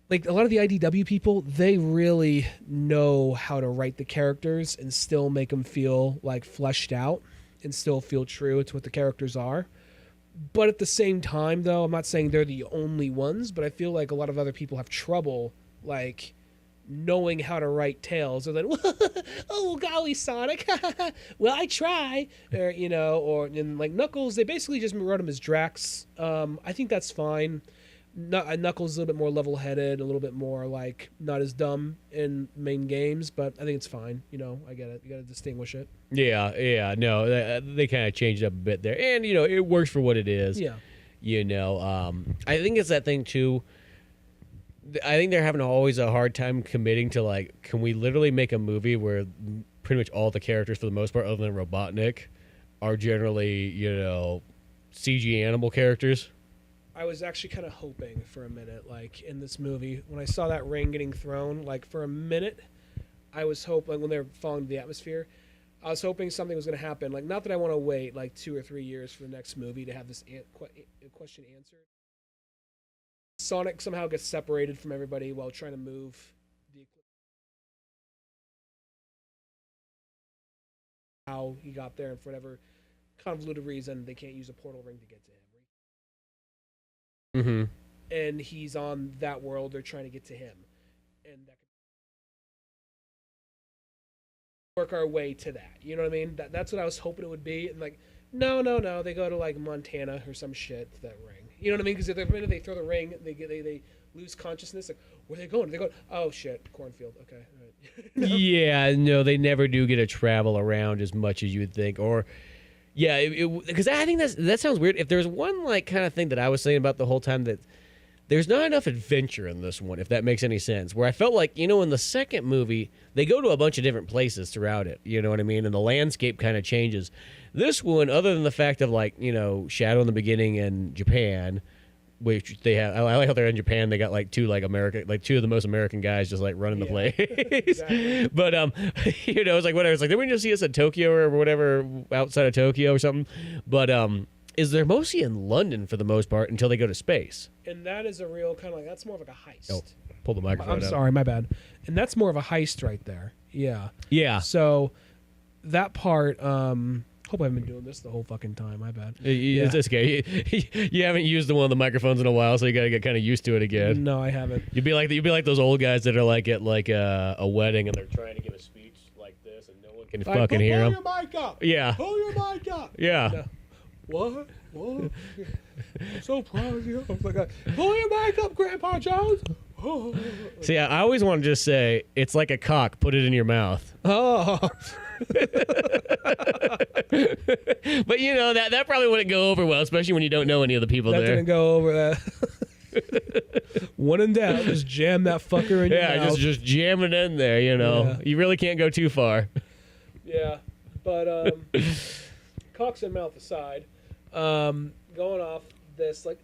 Like, a lot of the IDW people, they really know how to write the characters and still make them feel like fleshed out and still feel true to what the characters are. But at the same time, though, I'm not saying they're the only ones, but I feel like a lot of other people have trouble, like, knowing how to write Tails. They're like, oh, golly, Sonic. Well, I try. Or like Knuckles, they basically just wrote him as Drax. I think that's fine. Knuckles is a little bit more level-headed, a little bit more, like, not as dumb in main games, but I think it's fine. I get it. You got to distinguish it. Yeah, no, they kind of changed it up a bit there. And, it works for what it is. Yeah. I think it's that thing, too. I think they're having always a hard time committing to, like, can we literally make a movie where pretty much all the characters, for the most part, other than Robotnik, are generally, CG animal characters? I was actually kind of hoping for a minute, like, in this movie, when I saw that ring getting thrown, like, for a minute, I was hoping, when they were falling to the atmosphere, I was hoping something was going to happen. Like, not that I want to wait, like, 2 or 3 years for the next movie to have this question answered. Sonic somehow gets separated from everybody while trying to move the equipment. How he got there, and for whatever convoluted reason, they can't use a portal ring to get to him. Mm-hmm. And he's on that world. They're trying to get to him, and that could work our way to that. You know what I mean? That's what I was hoping it would be. And like, no. They go to like Montana or some shit to that ring. You know what I mean? Because if they throw the ring, they lose consciousness. Like, where are they going? They go, oh shit, cornfield. Okay, all right. Yeah, no, they never do get to travel around as much as you would think, or. Yeah, because I think that sounds weird. If there's one like kind of thing that I was saying about the whole time, that there's not enough adventure in this one, if that makes any sense. Where I felt like, in the second movie, they go to a bunch of different places throughout it. You know what I mean? And the landscape kind of changes. This one, other than the fact of like, Shadow in the beginning in Japan, which they have, I like how they're in Japan. They got like two of the most American guys just like running the place. Exactly. But it's like whatever. It's like, did we just see us at Tokyo or whatever outside of Tokyo or something? But they're mostly in London for the most part until they go to space. And that is a real kind of like, that's more of like a heist. Oh, pull the microphone. I'm sorry, my bad. And that's more of a heist right there. Yeah. Yeah. So that part. Hope I haven't been doing this the whole fucking time. My bad. It's okay. You haven't used one of the microphones in a while, so you gotta get kind of used to it again. No, I haven't. You'd be like those old guys that are like at like a wedding and they're trying to give a speech like this and no one can fucking hear them. Pull your mic up. Yeah. Pull your mic up. Yeah. No. What? I'm so proud of you. I'm like, pull your mic up, Grandpa Jones. See, I always want to just say, it's like a cock. Put it in your mouth. Oh. But that probably wouldn't go over well, especially when you don't know any of the people there. That didn't go over that. When in doubt, just jam that fucker in your mouth. Yeah, just jam it in there. Yeah. You really can't go too far. Yeah, but cocks and mouth aside, going off this, like,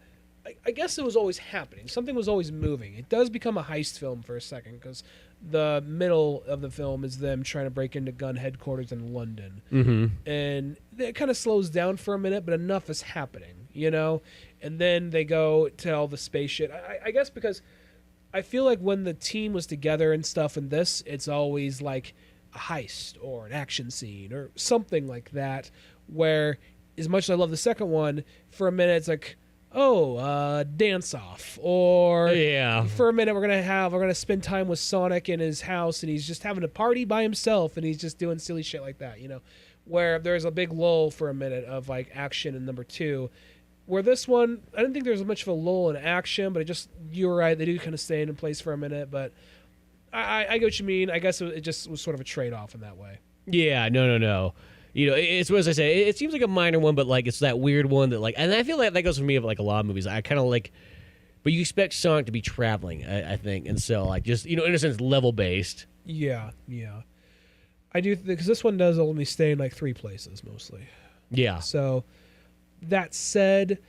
I guess it was always happening. Something was always moving. It does become a heist film for a second, because the middle of the film is them trying to break into gun headquarters in London. Mm-hmm. And it kind of slows down for a minute, but enough is happening. you know? And then they go to all the space shit. I guess because I feel like when the team was together and stuff in this, it's always like a heist or an action scene or something like that, where as much as I love the second one, for a minute it's like, dance off, or for a minute we're gonna spend time with Sonic in his house and he's just having a party by himself and he's just doing silly shit like that, you know, where there's a big lull for a minute of like action in number 2. Where this one, I didn't think there was much of a lull in action, but you were right, they do kind of stay in place for a minute, but I get what you mean. I guess it just was sort of a trade-off in that way. Yeah, no. You know, it's what I say. It seems like a minor one, but like it's that weird one that like, and I feel like that goes for me of like a lot of movies. I kind of like, but you expect Sonic to be traveling, I think, and so like just in a sense level based. Yeah. I do because this one does only stay in like 3 places mostly. Yeah. So that said,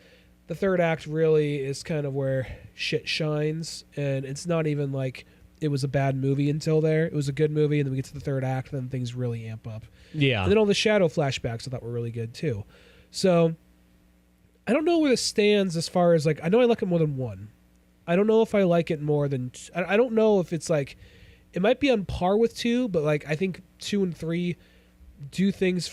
the third act really is kind of where shit shines, and it's not even like it was a bad movie until there. It was a good movie, and then we get to the third act, and then things really amp up. Yeah. And then all the shadow flashbacks I thought were really good too. So I don't know where this stands as far as like, I know I like it more than 1. I don't know if I like it more than, I don't know if it's like, it might be on par with 2, but like I think 2 and 3 do things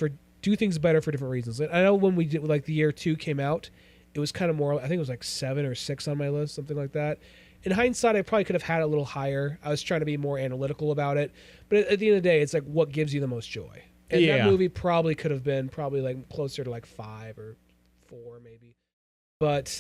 better for different reasons. I know when we did like the year 2 came out, it was kind of more, I think it was like 7 or 6 on my list, something like that. In hindsight, I probably could have had it a little higher. I was trying to be more analytical about it. But at the end of the day, it's like what gives you the most joy. And that movie probably could have been like closer to like 5 or 4 maybe. But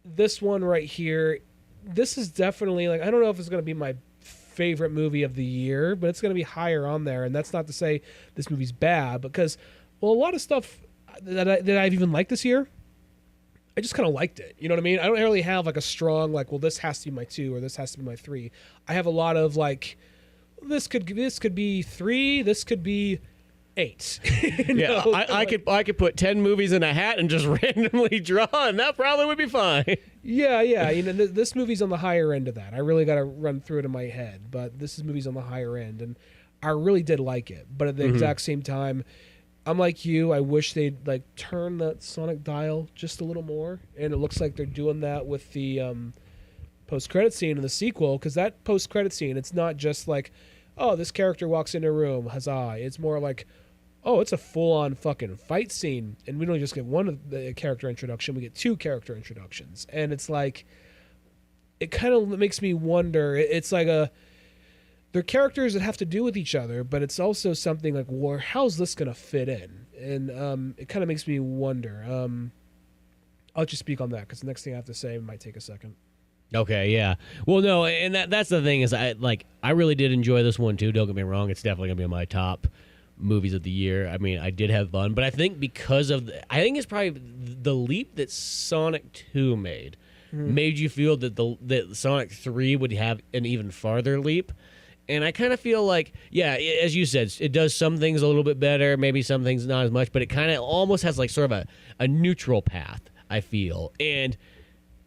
this one right here, this is definitely like, I don't know if it's going to be my favorite movie of the year, but it's going to be higher on there. And that's not to say this movie's bad, because, well, a lot of stuff that I've even liked this year, I just kind of liked it. You know what I mean? I don't really have like a strong, like, well, this has to be my 2 or this has to be my 3. I have a lot of like, this could be 3, this could be 8. Yeah, I could put 10 movies in a hat and just randomly draw, and that probably would be fine. Yeah. You know, this movie's on the higher end of that. I really got to run through it in my head, but this movie's on the higher end, and I really did like it. But at the exact same time, I'm like you. I wish they'd like turn that Sonic dial just a little more, and it looks like they're doing that with the post-credit scene in the sequel. Because that post-credit scene, it's not just like, oh, this character walks into a room, huzzah. It's more like, oh, it's a full-on fucking fight scene, and we don't just get one of the character introduction, we get 2 character introductions. And it's like, it kind of makes me wonder. It's like they're characters that have to do with each other, but it's also something like, well, how's this going to fit in? And it kind of makes me wonder. I'll let you speak on that, because the next thing I have to say might take a second. Okay, yeah. Well, no, and that's the thing is, I really did enjoy this one too. Don't get me wrong; it's definitely gonna be in my top movies of the year. I mean, I did have fun, but I think because of I think it's probably the leap that Sonic 2 made you feel that that Sonic 3 would have an even farther leap. And I kind of feel like, yeah, as you said, it does some things a little bit better, maybe some things not as much, but it kind of almost has like sort of a neutral path, I feel. And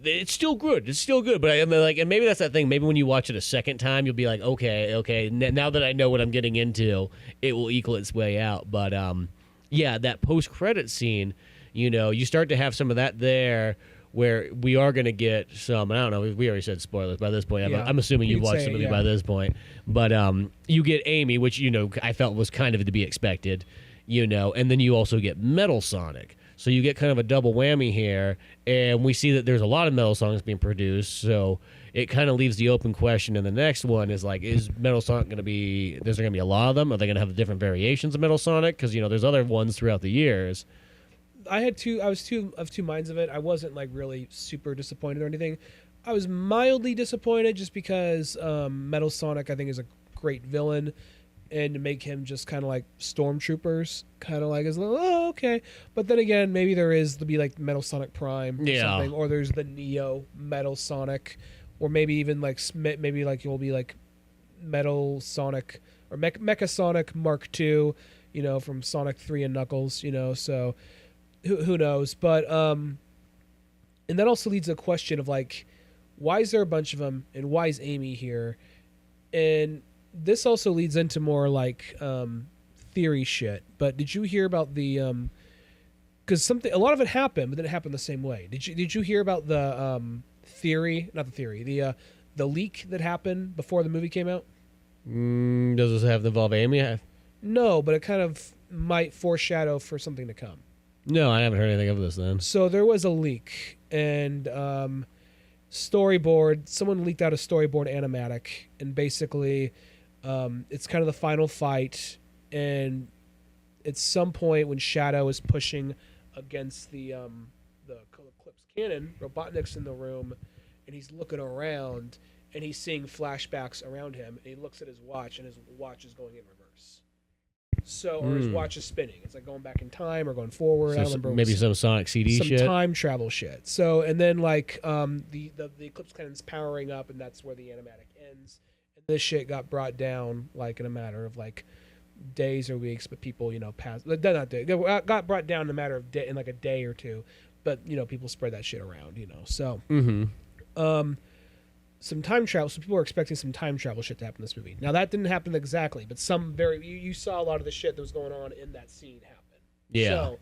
it's still good. It's still good. But I mean, like, and maybe that's that thing. Maybe when you watch it a second time, you'll be like, okay. Now that I know what I'm getting into, it will equal its way out. But yeah, that post-credit scene, you know, you start to have some of that there, where we are going to get some. I don't know. We already said spoilers by this point. Yeah. I'm assuming you've watched the movie by this point. But you get Amy, which, you know, I felt was kind of to be expected. You know, and then you also get Metal Sonic. So you get kind of a double whammy here, and we see that there's a lot of Metal Sonics being produced, so it kind of leaves the open question. And the next one is like, is Metal Sonic going to be, there's going to be a lot of them? Are they going to have different variations of Metal Sonic? Because, you know, there's other ones throughout the years. I was of two minds of it. I wasn't like really super disappointed or anything. I was mildly disappointed just because Metal Sonic, I think, is a great villain. And to make him just kind of like stormtroopers, kind of like, oh, okay. But then again, maybe there'll be like Metal Sonic Prime or something, or there's the Neo Metal Sonic, or maybe even like you'll be like Metal Sonic or Mecha Sonic Mark II, you know, from Sonic 3 and Knuckles, you know. So who knows? But and that also leads to a question of like, why is there a bunch of them, and why is Amy here? And this also leads into more like theory shit. But did you hear about the because a lot of it happened, but then it happened the same way. Did you hear about the the leak that happened before the movie came out? Does this have to involve Amy? No, but it kind of might foreshadow for something to come. No, I haven't heard anything of this then. So there was a leak, and storyboard. Someone leaked out a storyboard animatic, and basically, it's kind of the final fight, and at some point when Shadow is pushing against the Eclipse cannon, Robotnik's in the room, and he's looking around, and he's seeing flashbacks around him, and he looks at his watch, and his watch is going in reverse. So, or his watch is spinning. It's like going back in time or going forward. So I don't remember. Maybe some Sonic CD some shit. time travel shit. So, and then like the Eclipse cannon's powering up, and that's where the animatic ends. And this shit got brought down like in a matter of like days or weeks, but people, passed. Not day. It got brought down in a matter of in like a day or two. But people spread that shit around. So. Some time travel. So people are expecting some time travel shit to happen in this movie. Now that didn't happen exactly, but some you saw a lot of the shit that was going on in that scene happen. Yeah.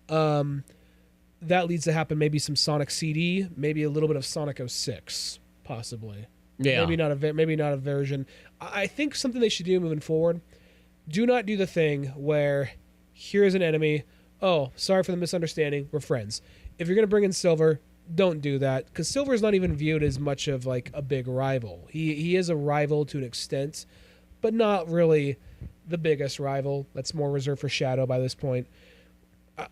So, that leads to happen maybe some Sonic CD, maybe a little bit of Sonic 06, possibly. Yeah. Maybe not a version. I think something they should do moving forward. Do not do the thing where here's an enemy. Oh, sorry for the misunderstanding. We're friends. If you're gonna bring in Silver, don't do that, because Silver's not even viewed as much of like a big rival. He is a rival to an extent, but not really the biggest rival. That's more reserved for Shadow by this point.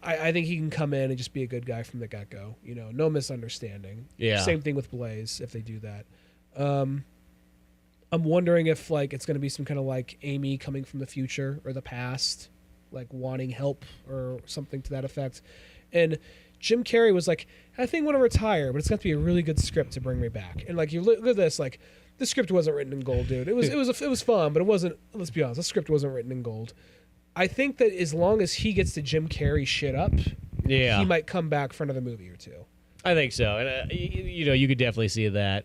I think he can come in and just be a good guy from the get-go. No misunderstanding. Yeah. Same thing with Blaze if they do that. I'm wondering if like it's going to be some kind of like Amy coming from the future or the past, like wanting help or something to that effect. And Jim Carrey was like, I think I want to retire, but it's got to be a really good script to bring me back. And like, you look at this, like, the script wasn't written in gold, dude. It was fun, but it wasn't. Let's be honest, the script wasn't written in gold. I think that as long as he gets to Jim Carrey shit up, he might come back for another movie or two. I think so, and you could definitely see that.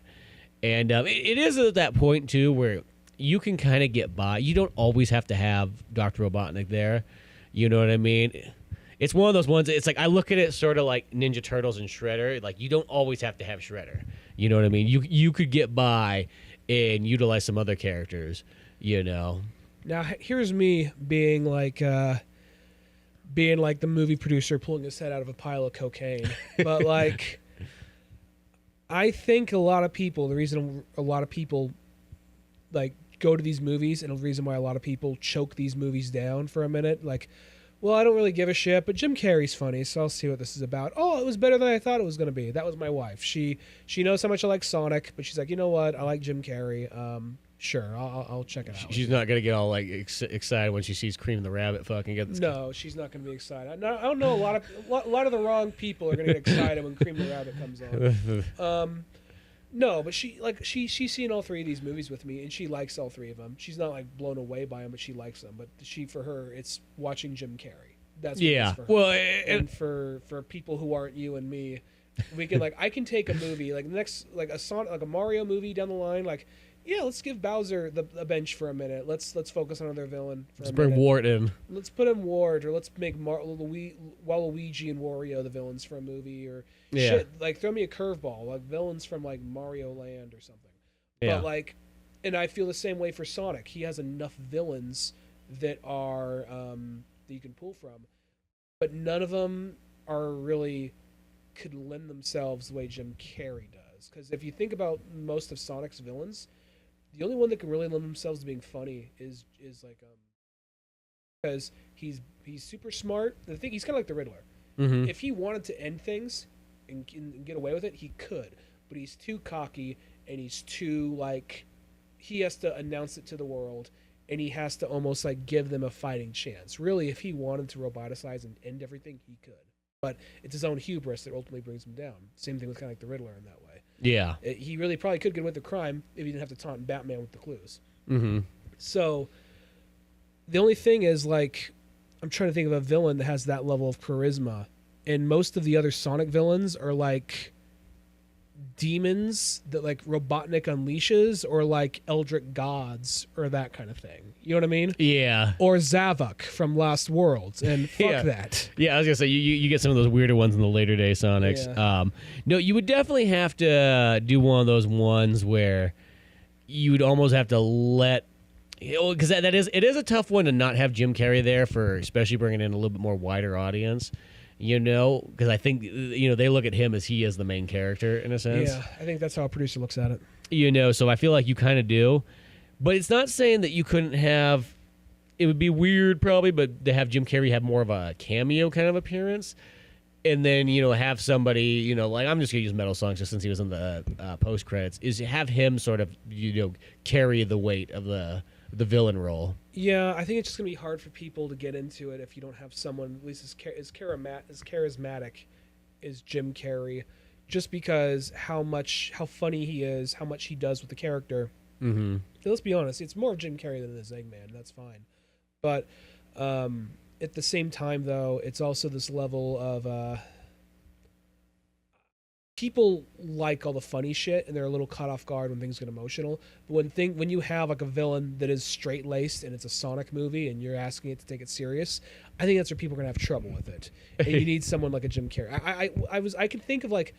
And it is at that point too where you can kind of get by. You don't always have to have Dr. Robotnik there. You know what I mean? It's one of those ones. It's like I look at it sort of like Ninja Turtles and Shredder. Like you don't always have to have Shredder. You know what I mean? You could get by and utilize some other characters. Now here's me being like the movie producer pulling his head out of a pile of cocaine. But like, I think the reason a lot of people like go to these movies, and the reason why a lot of people choke these movies down for a minute, like, well, I don't really give a shit, but Jim Carrey's funny, so I'll see what this is about. Oh, it was better than I thought it was going to be. That was my wife. She knows how much I like Sonic, but she's like, you know what? I like Jim Carrey. Sure, I'll check it out. She's not going to get all like excited when she sees Cream the Rabbit fucking get this. No, she's not going to be excited. I don't know. A lot of the wrong people are going to get excited when Cream the Rabbit comes on. No, but she's seen all three of these movies with me, and she likes all three of them. She's not like blown away by them, but she likes them. But for her, it's watching Jim Carrey. That's what it is for her. Well, and for people who aren't you and me, we can I can take a movie like next a Sonic, like a Mario movie down the line, like. Yeah, let's give Bowser a bench for a minute. Let's focus on another villain for a minute. Let's bring Wart in. Let's put in Wart, or let's make Waluigi and Wario the villains for a movie, or shit. Like throw me a curveball, like villains from like Mario Land or something. Yeah. But like, and I feel the same way for Sonic. He has enough villains that are that you can pull from, but none of them are really could lend themselves the way Jim Carrey does. Because if you think about most of Sonic's villains. The only one that can really lend themselves to being funny is like because he's super smart. The thing he's kind of like the Riddler. Mm-hmm. If he wanted to end things and get away with it, he could. But he's too cocky and he's too like he has to announce it to the world and he has to almost like give them a fighting chance. Really, if he wanted to roboticize and end everything, he could. But it's his own hubris that ultimately brings him down. Same thing with kind of like the Riddler in that way. Yeah. He really probably could get away with the crime if he didn't have to taunt Batman with the clues. Mm-hmm. So the only thing is, like, I'm trying to think of a villain that has that level of charisma. And most of the other Sonic villains are, like, demons that like Robotnik unleashes, or like eldritch gods or that kind of thing. You know what I mean? Yeah. Or Zavok from Lost Worlds, and fuck Yeah. that. Yeah, I was gonna say you get some of those weirder ones in the later day Sonics. Yeah. No, you would definitely have to do one of those ones where you'd almost have to let, because it is a tough one to not have Jim Carrey there, for especially bringing in a little bit more wider audience. Because I think they look at him as he is the main character in a sense. Yeah, I think that's how a producer looks at it. So I feel like you kind of do, but it's not saying that you couldn't have. It would be weird probably, but to have Jim Carrey have more of a cameo kind of appearance, and then have somebody like, I'm just gonna use Metal Songs just since he was in the post credits, is have him sort of carry the weight of the villain role. Yeah, I think it's just gonna be hard for people to get into it if you don't have someone at least as charismatic as Jim Carrey, just because how funny he is, how much he does with the character. Mm-hmm. Let's be honest, it's more of Jim Carrey than it is Eggman. That's fine, but at the same time, though, it's also this level of people like all the funny shit, and they're a little caught off guard when things get emotional. But when you have like a villain that is straight laced and it's a Sonic movie, and you're asking it to take it serious, I think that's where people are gonna have trouble with it. And you need someone like a Jim Carrey. I can think of like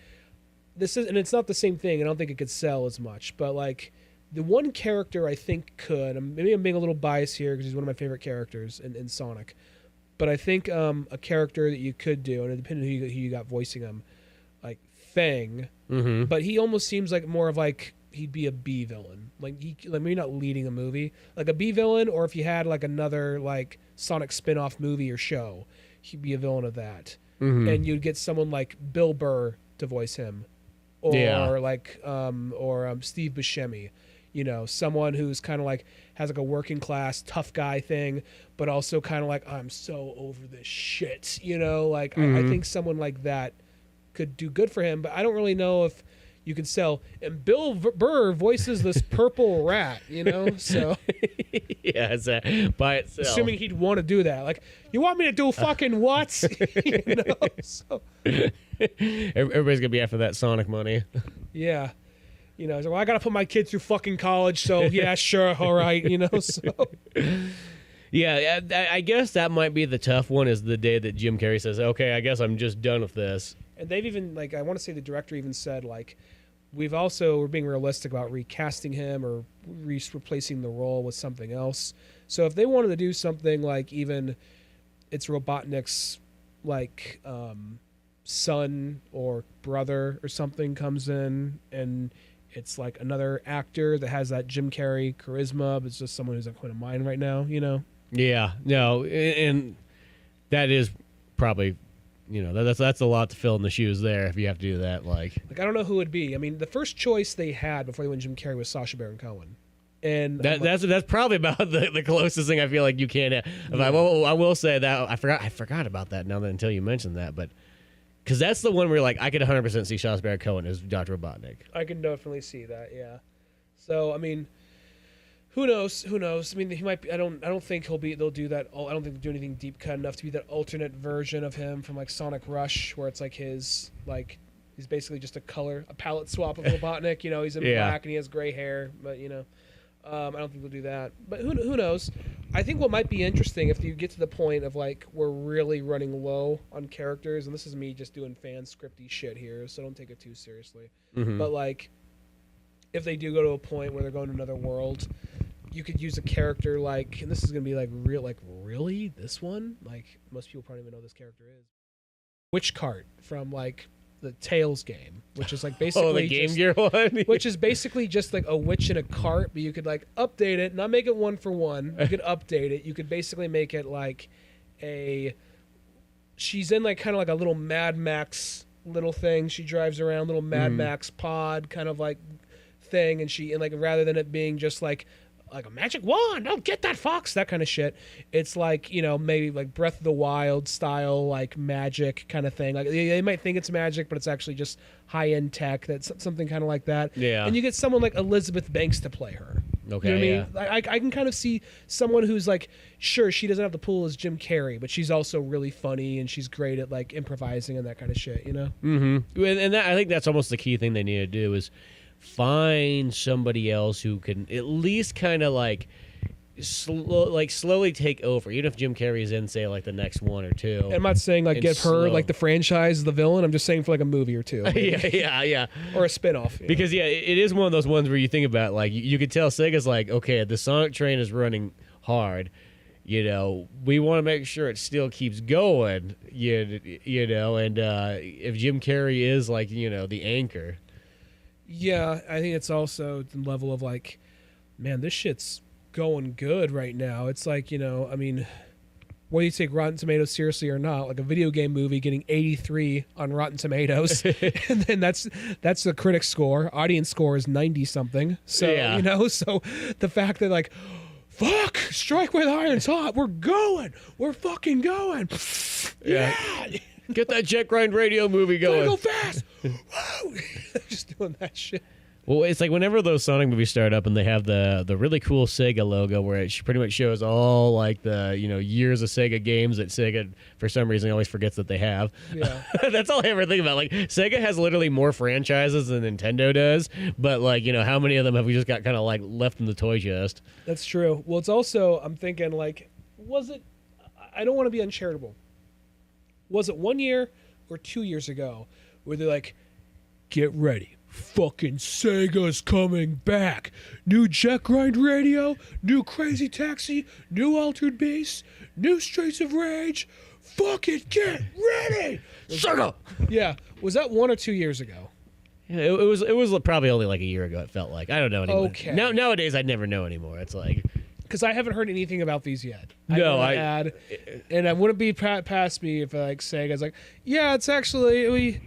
this is, and it's not the same thing. I don't think it could sell as much, but like the one character I think could. Maybe I'm being a little biased here because he's one of my favorite characters in Sonic. But I think a character that you could do, and it depends on who you got voicing him, like Fang. Mm-hmm. But he almost seems like more of like he'd be a B villain, like maybe not leading a movie, like a B villain, or if you had like another like Sonic spin-off movie or show, he'd be a villain of that. Mm-hmm. And you'd get someone like Bill Burr to voice him, or Steve Buscemi. Someone who's kind of like has like a working class tough guy thing, but also kind of like, I'm so over this shit. I think someone like that could do good for him, but I don't really know if you could sell. And Bill Burr voices this purple rat, so yeah, it's by itself. Assuming he'd want to do that, like, you want me to do fucking what? So everybody's gonna be after that Sonic money. Yeah. He's like, well, I got to put my kid through fucking college, so yeah, sure, all right, so. Yeah, I guess that might be the tough one, is the day that Jim Carrey says, okay, I guess I'm just done with this. And they've even, like, I want to say the director even said, like, we're being realistic about recasting him or replacing the role with something else. So if they wanted to do something like even it's Robotnik's, like, son or brother or something comes in, and it's like another actor that has that Jim Carrey charisma, but it's just someone who's not quite a mind right now, Yeah, no, and that is probably, that's a lot to fill in the shoes there if you have to do that. Like I don't know who it would be. I mean, the first choice they had before they went Jim Carrey was Sacha Baron Cohen. And that's probably about the closest thing I feel like you can have. Yeah. I will say that I forgot about that now until you mentioned that, but because that's the one where like I could 100% see Sacha Baron Cohen as Dr. Robotnik. I can definitely see that, yeah. So I mean, who knows? I mean, he might be. I don't think they'll do that. I don't think they'll do anything deep cut enough to be that alternate version of him from like Sonic Rush, where it's like he's basically just a palette swap of Robotnik. He's in black and he has gray hair, but I don't think they'll do that. But who knows? I think what might be interesting if you get to the point of like we're really running low on characters, and this is me just doing fan scripty shit here, so don't take it too seriously. Mm-hmm. But like, if they do go to a point where they're going to another world, you could use a character like, and this is gonna be like really this one? Like most people probably even know who this character is. Witch Cart from like the Tales game, which is like basically the Game Gear one, which is basically just like a witch in a cart, but you could like update it, not make it one for one. You could update it. You could basically make it like she's in like kind of like a little Mad Max little thing. She drives around, little Mad Max pod kind of like thing, and like rather than it being just like a magic wand, oh get that fox, that kind of shit, it's like maybe like Breath of the Wild style, like magic kind of thing. Like they might think it's magic, but it's actually just high-end tech. That's something kind of like that. Yeah. And you get someone like Elizabeth Banks to play her, Okay, You know what I mean? I can kind of see someone who's like, sure, she doesn't have the pool as Jim Carrey, but she's also really funny and she's great at like improvising and that kind of shit, you know? Mm-hmm. And I think that's almost the key thing they need to do is find somebody else who can at least kind of like slowly take over, even if Jim Carrey's in, say, like the next one or two. And I'm not saying like give her like the franchise the villain. I'm just saying for like a movie or two. yeah. Or a spinoff. Because it is one of those ones where you think about like you could tell Sega's like, okay, the Sonic train is running hard. You know, we want to make sure it still keeps going. You know, and if Jim Carrey is like the anchor. Yeah, I think it's also the level of like, man, this shit's going good right now. It's like, I mean, whether you take Rotten Tomatoes seriously or not, like a video game movie getting 83 on Rotten Tomatoes, and then that's the critic score. Audience score is 90 something. So so the fact that like, fuck, strike while the iron's hot. We're fucking going. Yeah. Get that jet grind radio movie going. Gotta go fast. Whoa. Just doing that shit. Well, it's like whenever those Sonic movies start up and they have the really cool Sega logo where it pretty much shows all like the years of Sega games that Sega for some reason always forgets that they have. Yeah, that's all I ever think about. Like Sega has literally more franchises than Nintendo does, but like how many of them have we just got kind of like left in the toy chest? That's true. Well, it's also I'm thinking like, was it? I don't want to be uncharitable. Was it 1 year or 2 years ago where they're like, get ready. Fucking Sega's coming back. New Jet Grind Radio, new Crazy Taxi, new Altered Beast, new Streets of Rage. Fucking get ready. Sega! Yeah. Was that 1 or 2 years ago? Yeah, it was probably only like a year ago, it felt like. I don't know anymore. Okay. Nowadays, I'd never know anymore. It's like... Because I haven't heard anything about these yet. No, and I wouldn't be past me if like Sega's like, yeah, it's actually we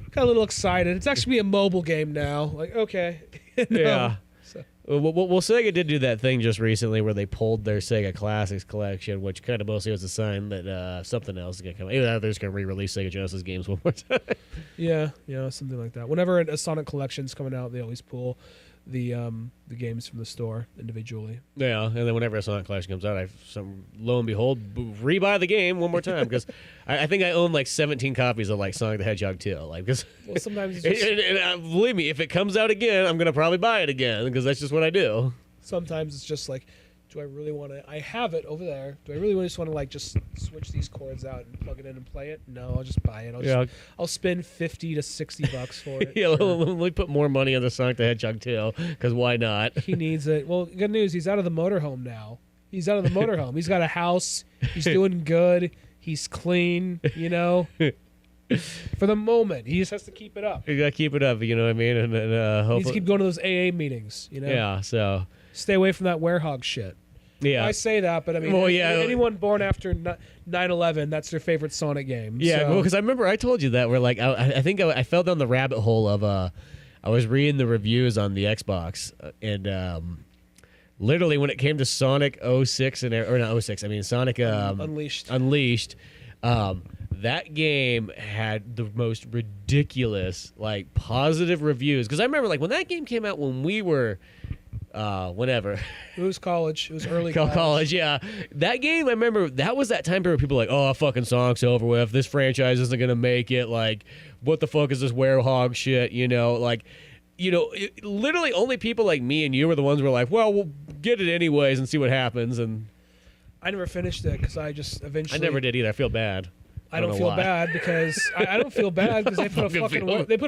got a little excited. It's actually a mobile game now. Like, okay, yeah. So. Well, Sega did do that thing just recently where they pulled their Sega Classics collection, which kind of mostly was a sign that something else is gonna come. Either they're just gonna re-release Sega Genesis games one more time. Yeah, something like that. Whenever a Sonic collection's coming out, they always pull the games from the store individually. Yeah, and then whenever a Sonic collection comes out, lo and behold, rebuy the game one more time because I think I own like 17 copies of like Sonic the Hedgehog 2. Like, cause well, sometimes it's just, believe me, if it comes out again, I'm gonna probably buy it again because that's just what I do. Sometimes it's just like, do I really want to? I have it over there. Do I really just want to like just switch these cords out and plug it in and play it? No, I'll just buy it. I'll spend $50 to $60 for it. Yeah, sure. Let me put more money on the Sonic the Hedgehog 2 because why not? He needs it. Well, good news, he's out of the motorhome now. He's out of the motorhome. He's got a house. He's doing good. He's clean. For the moment, he just has to keep it up. You gotta keep it up. You know what I mean? And hopefully, he needs to keep going to those AA meetings. Yeah. So. Stay away from that werehog shit. Yeah. I say that, but I mean, anyone born after 9/11, that's their favorite Sonic game. Yeah, so. well, because I remember I told you that where like I think I fell down the rabbit hole of I was reading the reviews on the Xbox and literally when it came to Sonic 06 or not 06, I mean Sonic Unleashed. That game had the most ridiculous like positive reviews because I remember like when that game came out when we were. Whenever. It was college. It was early college. Yeah. That game, I remember, that was that time period where people were like, oh, fucking Sonic's over with. This franchise isn't going to make it. Like, what the fuck is this werehog shit? Literally only people like me and you were the ones who were like, well, we'll get it anyways and see what happens. And I never finished it because I just eventually... I never did either. I feel bad. I don't feel bad because I don't feel bad because they put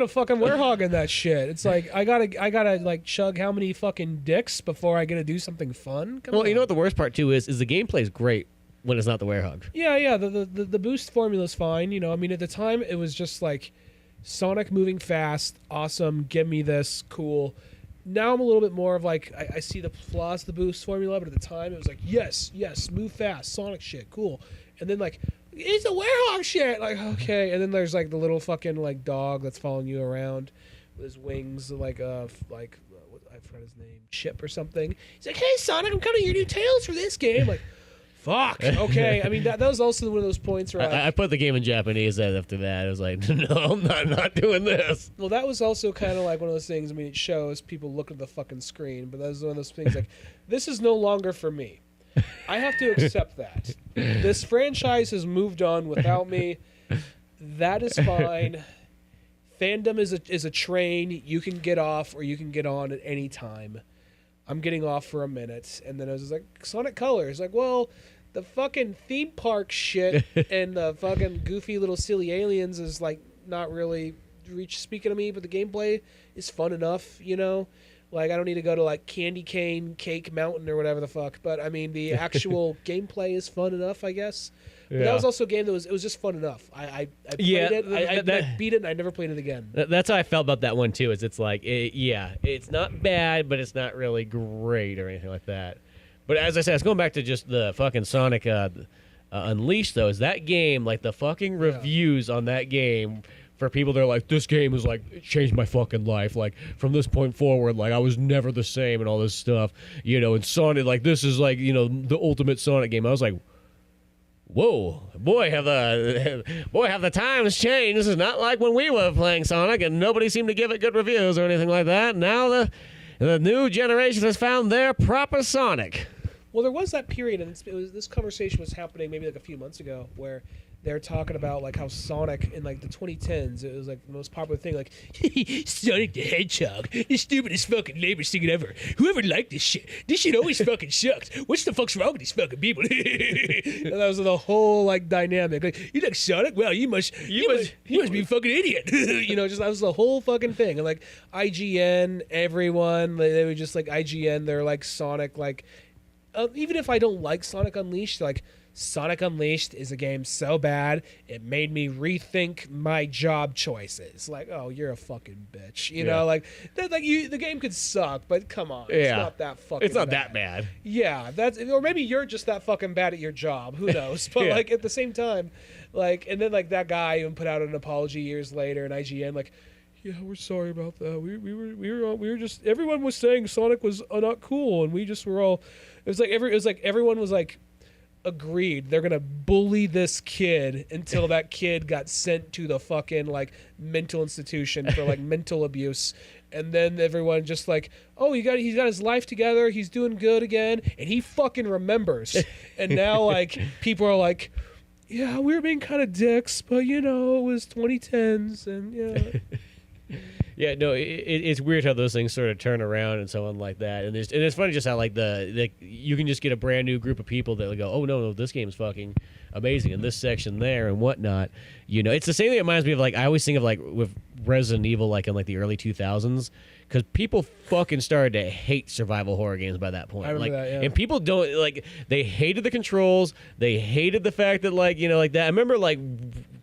a fucking werehog in that shit. It's like I gotta like chug how many fucking dicks before I get to do something fun. Come on. You know what the worst part too is the gameplay is great when it's not the werehog. Yeah. The boost formula is fine. I mean at the time it was just like Sonic moving fast, awesome. Give me this, cool. Now I'm a little bit more of like I see the flaws of the boost formula, but at the time it was like yes, move fast, Sonic shit, cool. And then like. It's a werehog shit. Like, okay. And then there's like the little fucking like dog that's following you around with his wings, like I forgot his name, Chip or something. He's like, hey Sonic, I'm coming to your new Tails for this game. Like, Fuck. Okay. I mean, that was also one of those points where I put the game in Japanese after that. I was like, no, I'm not doing this. well, that was also kind of like one of those things. I mean, it shows people look at the fucking screen, but that was one of those things like, this is no longer for me. I have to accept that. This franchise has moved on without me. That is fine. Fandom is a train. You can get off or you can get on at any time. I'm getting off for a minute. And then I was just like, Sonic Colors. Like, well, the fucking theme park shit and the fucking goofy little silly aliens is like not really speaking to me, but the gameplay is fun enough, you know? Like, I don't need to go to like Candy Cane Cake Mountain or whatever the fuck. But I mean, the actual gameplay is fun enough, I guess. But that was also a game that was just fun enough. I played it. I beat it, and I never played it again. That's how I felt about that one too. Is it's like, it's not bad, but it's not really great or anything like that. But as I said, it's going back to just the fucking Sonic Unleashed. Though, is that game like the fucking reviews on that game? For people, they're like, this game is like, it changed my fucking life. Like, from this point forward, like, I was never the same and all this stuff. You know, and Sonic, like, this is like, you know, the ultimate Sonic game. I was like, whoa, boy, have the times changed. This is not like when we were playing Sonic and nobody seemed to give it good reviews or anything like that. Now the new generation has found their proper Sonic. Well, there was that period, and this conversation was happening maybe like a few months ago, where they're talking about like how Sonic in like the 2010s, it was like the most popular thing, like Sonic the Hedgehog, the stupidest fucking labor thing ever. Whoever liked this shit? This shit always fucking sucks. What's the fuck's wrong with these fucking people? And that was the whole like dynamic. Like, you like Sonic? Well, you must be a fucking idiot. You know, just that was the whole fucking thing. And like IGN, everyone, they were just like IGN. They're like Sonic, like even if I don't like Sonic Unleashed, like. Sonic Unleashed is a game so bad it made me rethink my job choices. Like, oh, you're a fucking bitch, you know? Like, the game could suck, but come on, it's not that fucking. It's not that bad. Yeah, or maybe you're just that fucking bad at your job. Who knows? But like at the same time, like, and then like that guy even put out an apology years later, and IGN like. Yeah, we're sorry about that. We were just everyone was saying Sonic was not cool, and we just were all. It was like everyone was like. Agreed, they're gonna bully this kid until that kid got sent to the fucking like mental institution for like mental abuse, and then everyone just like, oh, he's got his life together, he's doing good again, and he fucking remembers. And now like people are like, yeah, we were being kind of dicks, but you know, it was 2010s, and yeah. Yeah, no, it's weird how those things sort of turn around and so on like that. And it's funny just how like you can just get a brand new group of people that go, oh no, this game's fucking amazing in this section there and whatnot. You know, it's the same thing. It reminds me of like I always think of like with Resident Evil, like in like the early 2000s. Because people fucking started to hate survival horror games by that point. I remember like, that, yeah. And people don't, like, they hated the controls. They hated the fact that, like, you know, like that. I remember, like,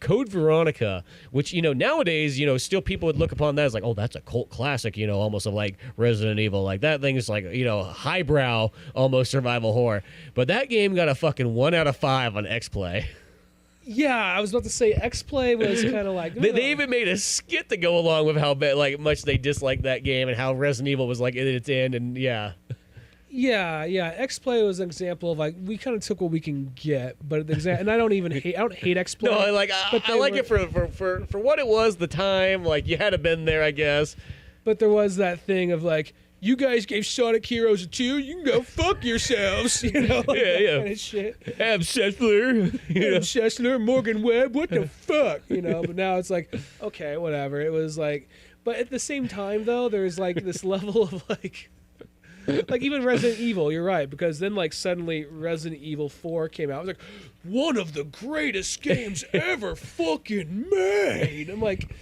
Code Veronica, which, you know, nowadays, you know, still people would look upon that as, like, oh, that's a cult classic, you know, almost of, like, Resident Evil. Like, that thing is, like, you know, highbrow, almost survival horror. But that game got a fucking 1 out of 5 on X-Play. Yeah, I was about to say X-Play was kind of like... They even made a skit to go along with how like much they disliked that game and how Resident Evil was like at its end, and yeah. Yeah. X-Play was an example of like we kind of took what we can get, but and I don't hate X-Play. No, like I like it for what it was, the time. Like you had to been there, I guess. But there was that thing of like, you guys gave Sonic Heroes a 2, you can go fuck yourselves, you know, like that kind of shit. Ab Sessler, Morgan Webb, what the fuck, you know? But now it's like, okay, whatever. It was like, but at the same time though, there's like this level of like even Resident Evil. You're right, because then like suddenly Resident Evil 4 came out. I was like, one of the greatest games ever fucking made. I'm like,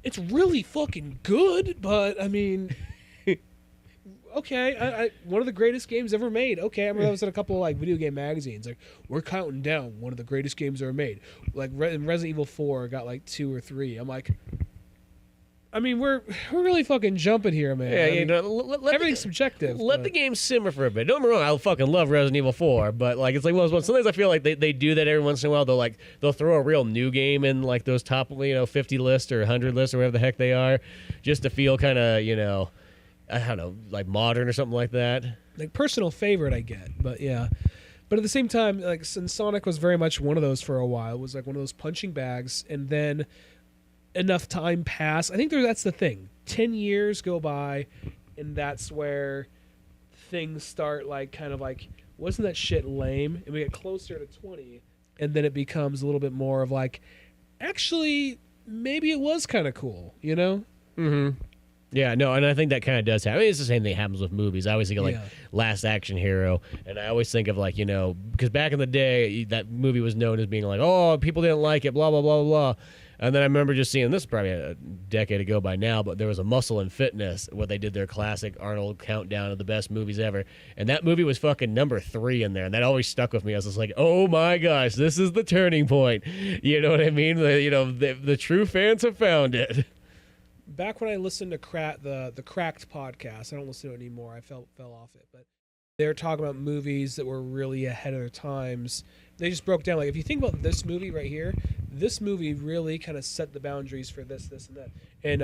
it's really fucking good, but I mean. Okay, one of the greatest games ever made. Okay, I remember that was in a couple of like video game magazines. Like, we're counting down one of the greatest games ever made. Like Resident Evil 4 got like 2 or 3. I'm like, I mean, we're really fucking jumping here, man. Yeah, I mean, you know, everything's subjective. Let the game simmer for a bit. Don't get me wrong, I fucking love Resident Evil 4, but like it's like sometimes I feel like they do that every once in a while. They'll throw a real new game in like those top 50 lists or 100 lists or whatever the heck they are, just to feel kind of I don't know, like modern or something like that. Like personal favorite, I get, but yeah. But at the same time, like, since Sonic was very much one of those for a while, it was like one of those punching bags, and then enough time passed. I think that's the thing. 10 years go by, and that's where things start, like, kind of like, wasn't that shit lame? And we get closer to 20, and then it becomes a little bit more of like, actually, maybe it was kind of cool, you know? Mm-hmm. Yeah, no, and I think that kind of does happen. I mean, it's the same thing happens with movies. I always think of, like, Yeah. Last Action Hero, and I always think of, like, you know, because back in the day, that movie was known as being like, oh, people didn't like it, blah, blah, blah, blah. And then I remember just seeing, this is probably a decade ago by now, but there was a Muscle and Fitness where they did their classic Arnold countdown of the best movies ever. And that movie was fucking number 3 in there. And that always stuck with me. I was just like, oh my gosh, this is the turning point. You know what I mean? The true fans have found it. Back when I listened to the Cracked podcast, I don't listen to it anymore. I fell off it, but they're talking about movies that were really ahead of their times. They just broke down, like, if you think about this movie right here, this movie really kind of set the boundaries for this, and that. And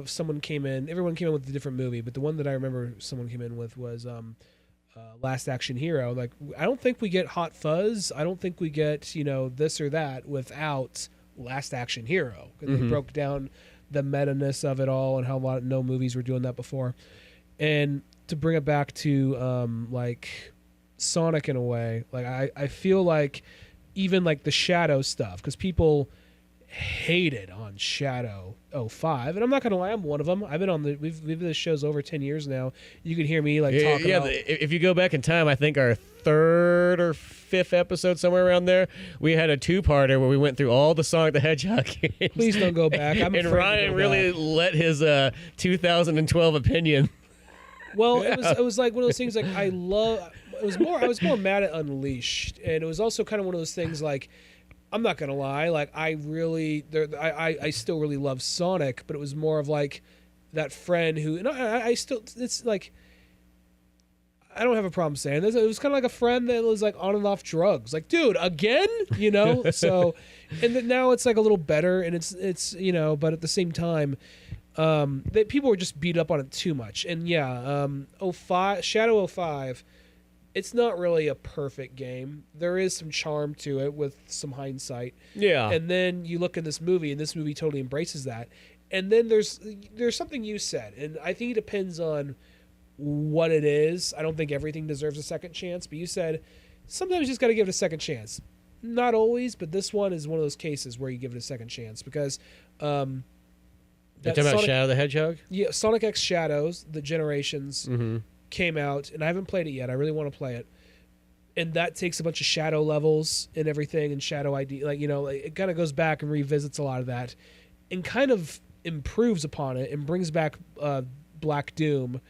someone came in. Everyone came in with a different movie, but the one that I remember someone came in with was Last Action Hero. Like, I don't think we get Hot Fuzz. I don't think we get, you know, this or that without Last Action Hero. Because they broke down the meta-ness of it all and how no movies were doing that before. And to bring it back to like Sonic in a way, like I feel like even like the Shadow stuff, because people hated on Shadow 05, and I'm not gonna lie, I'm one of them. I've been on we've been this show's over 10 years now. You can hear me like talking about, if you go back in time, I think our 3rd or 5th episode, somewhere around there, we had a 2-parter where we went through all the Sonic the Hedgehog games. Please don't go back. I'm and afraid Ryan to go really back. let his 2012 opinion. Well, it was like one of those things, like, I was more mad at Unleashed, and it was also kind of one of those things, like, I'm not gonna lie, like, I still really love Sonic, but it was more of like that friend who, and I still, it's like, I don't have a problem saying this. It was kind of like a friend that was like on and off drugs. Like, dude, again, you know. So, and then now it's like a little better, and it's you know, but at the same time, that people were just beat up on it too much. And yeah, 05 Shadow 05. It's not really a perfect game. There is some charm to it with some hindsight. Yeah. And then you look at this movie, and this movie totally embraces that. And then there's something you said, and I think it depends on what it is. I don't think everything deserves a second chance, but you said sometimes you just got to give it a second chance. Not always, but this one is one of those cases where you give it a second chance because You're talking about Shadow the Hedgehog? Yeah, Sonic X Shadows, the Generations came out, and I haven't played it yet. I really want to play it. And that takes a bunch of shadow levels and everything, and shadow ID, like, you know, like, it kind of goes back and revisits a lot of that and kind of improves upon it and brings back Black Doom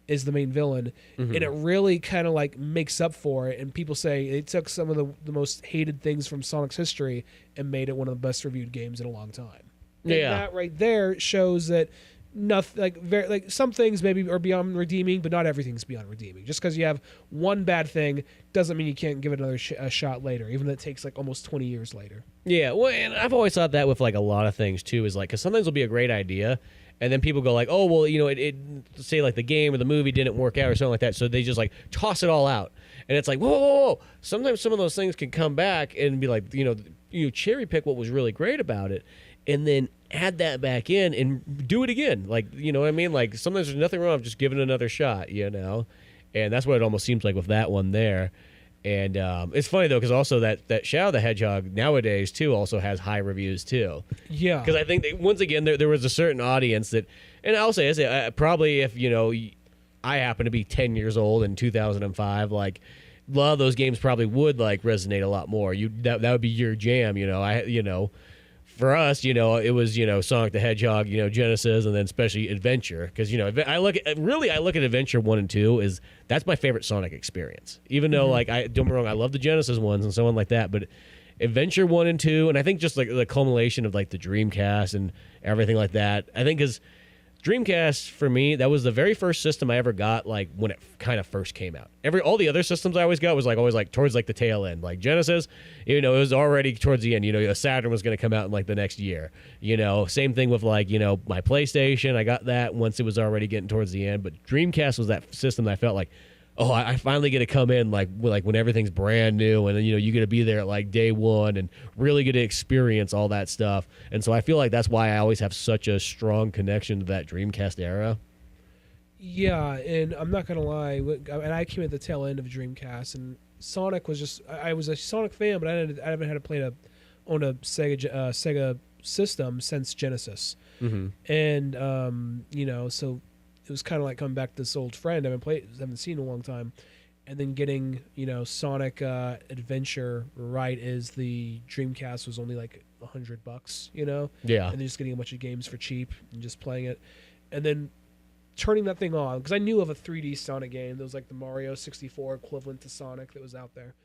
is the main villain, and it really kind of like makes up for it. And people say it took some of the most hated things from Sonic's history and made it one of the best reviewed games in a long time. And that right there shows that nothing, like some things maybe are beyond redeeming, but not everything's beyond redeeming. Just because you have one bad thing doesn't mean you can't give it another a shot later, even though it takes like almost 20 years later. Yeah, well, and I've always thought that with like a lot of things too, is like, because sometimes it'll be a great idea, and then people go like, oh, well, you know, it say like the game or the movie didn't work out or something like that, so they just like toss it all out. And it's like, whoa, whoa, whoa. Sometimes some of those things can come back and be like, you cherry pick what was really great about it, and then add that back in and do it again. Like, you know what I mean? Like, sometimes there's nothing wrong with just giving it another shot, you know? And that's what it almost seems like with that one there. And it's funny, though, because also that Shadow the Hedgehog nowadays, too, also has high reviews, too. Yeah. Because I think, once again, there was a certain audience that, and I'll say probably if, you know, I happen to be 10 years old in 2005, like, a lot of those games probably would, like, resonate a lot more. That would be your jam, you know? For us, you know, it was, you know, Sonic the Hedgehog, you know, Genesis, and then especially Adventure, because, you know, I look at Adventure 1 and 2 that's my favorite Sonic experience. Even though, like, don't get me wrong, I love the Genesis ones and so on like that, but Adventure 1 and 2, and I think just like the culmination of like the Dreamcast and everything like that, I think is Dreamcast for me, that was the very first system I ever got, like when it kind of first came out. All the other systems I always got was like always like towards like the tail end. Like Genesis, you know, it was already towards the end. You know, a Saturn was going to come out in like the next year. You know, same thing with like, you know, my PlayStation. I got that once it was already getting towards the end. But Dreamcast was that system that I felt like, oh, I finally get to come in like when everything's brand new, and then you get to be there at like day one and really get to experience all that stuff. And so I feel like that's why I always have such a strong connection to that Dreamcast era. Yeah, and I'm not gonna lie, and I came at the tail end of Dreamcast, and Sonic was just I was a Sonic fan, but I haven't had to play on a Sega system since Genesis, and so it was kind of like coming back to this old friend I haven't seen in a long time, and then getting Sonic Adventure right as the Dreamcast was only like $100, Yeah. and then just getting a bunch of games for cheap and just playing it, and then turning that thing on because I knew of a 3D Sonic game that was like the Mario 64 equivalent to Sonic that was out there,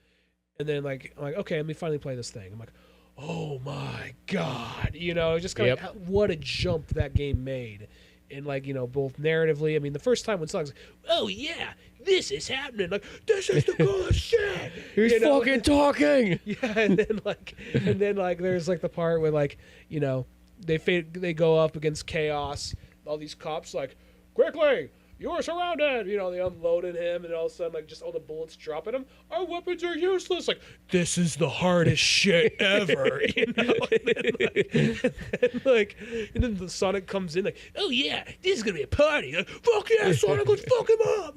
and then I'm like okay, let me finally play this thing. I'm like, oh my god, just kind of what a jump that game made. And both narratively, I mean, the first time when Sonic's like, oh yeah, this is happening, like this is the coolest shit. He's fucking talking. Yeah, and then there's like the part where they go up against chaos. All these cops like, quickly, you are surrounded. They unloaded him, and all of a sudden, just all the bullets drop at him. Our weapons are useless. Like, this is the hardest shit ever. And then the Sonic comes in like, oh yeah, this is gonna be a party. Like, fuck yeah, Sonic, let's fuck him up.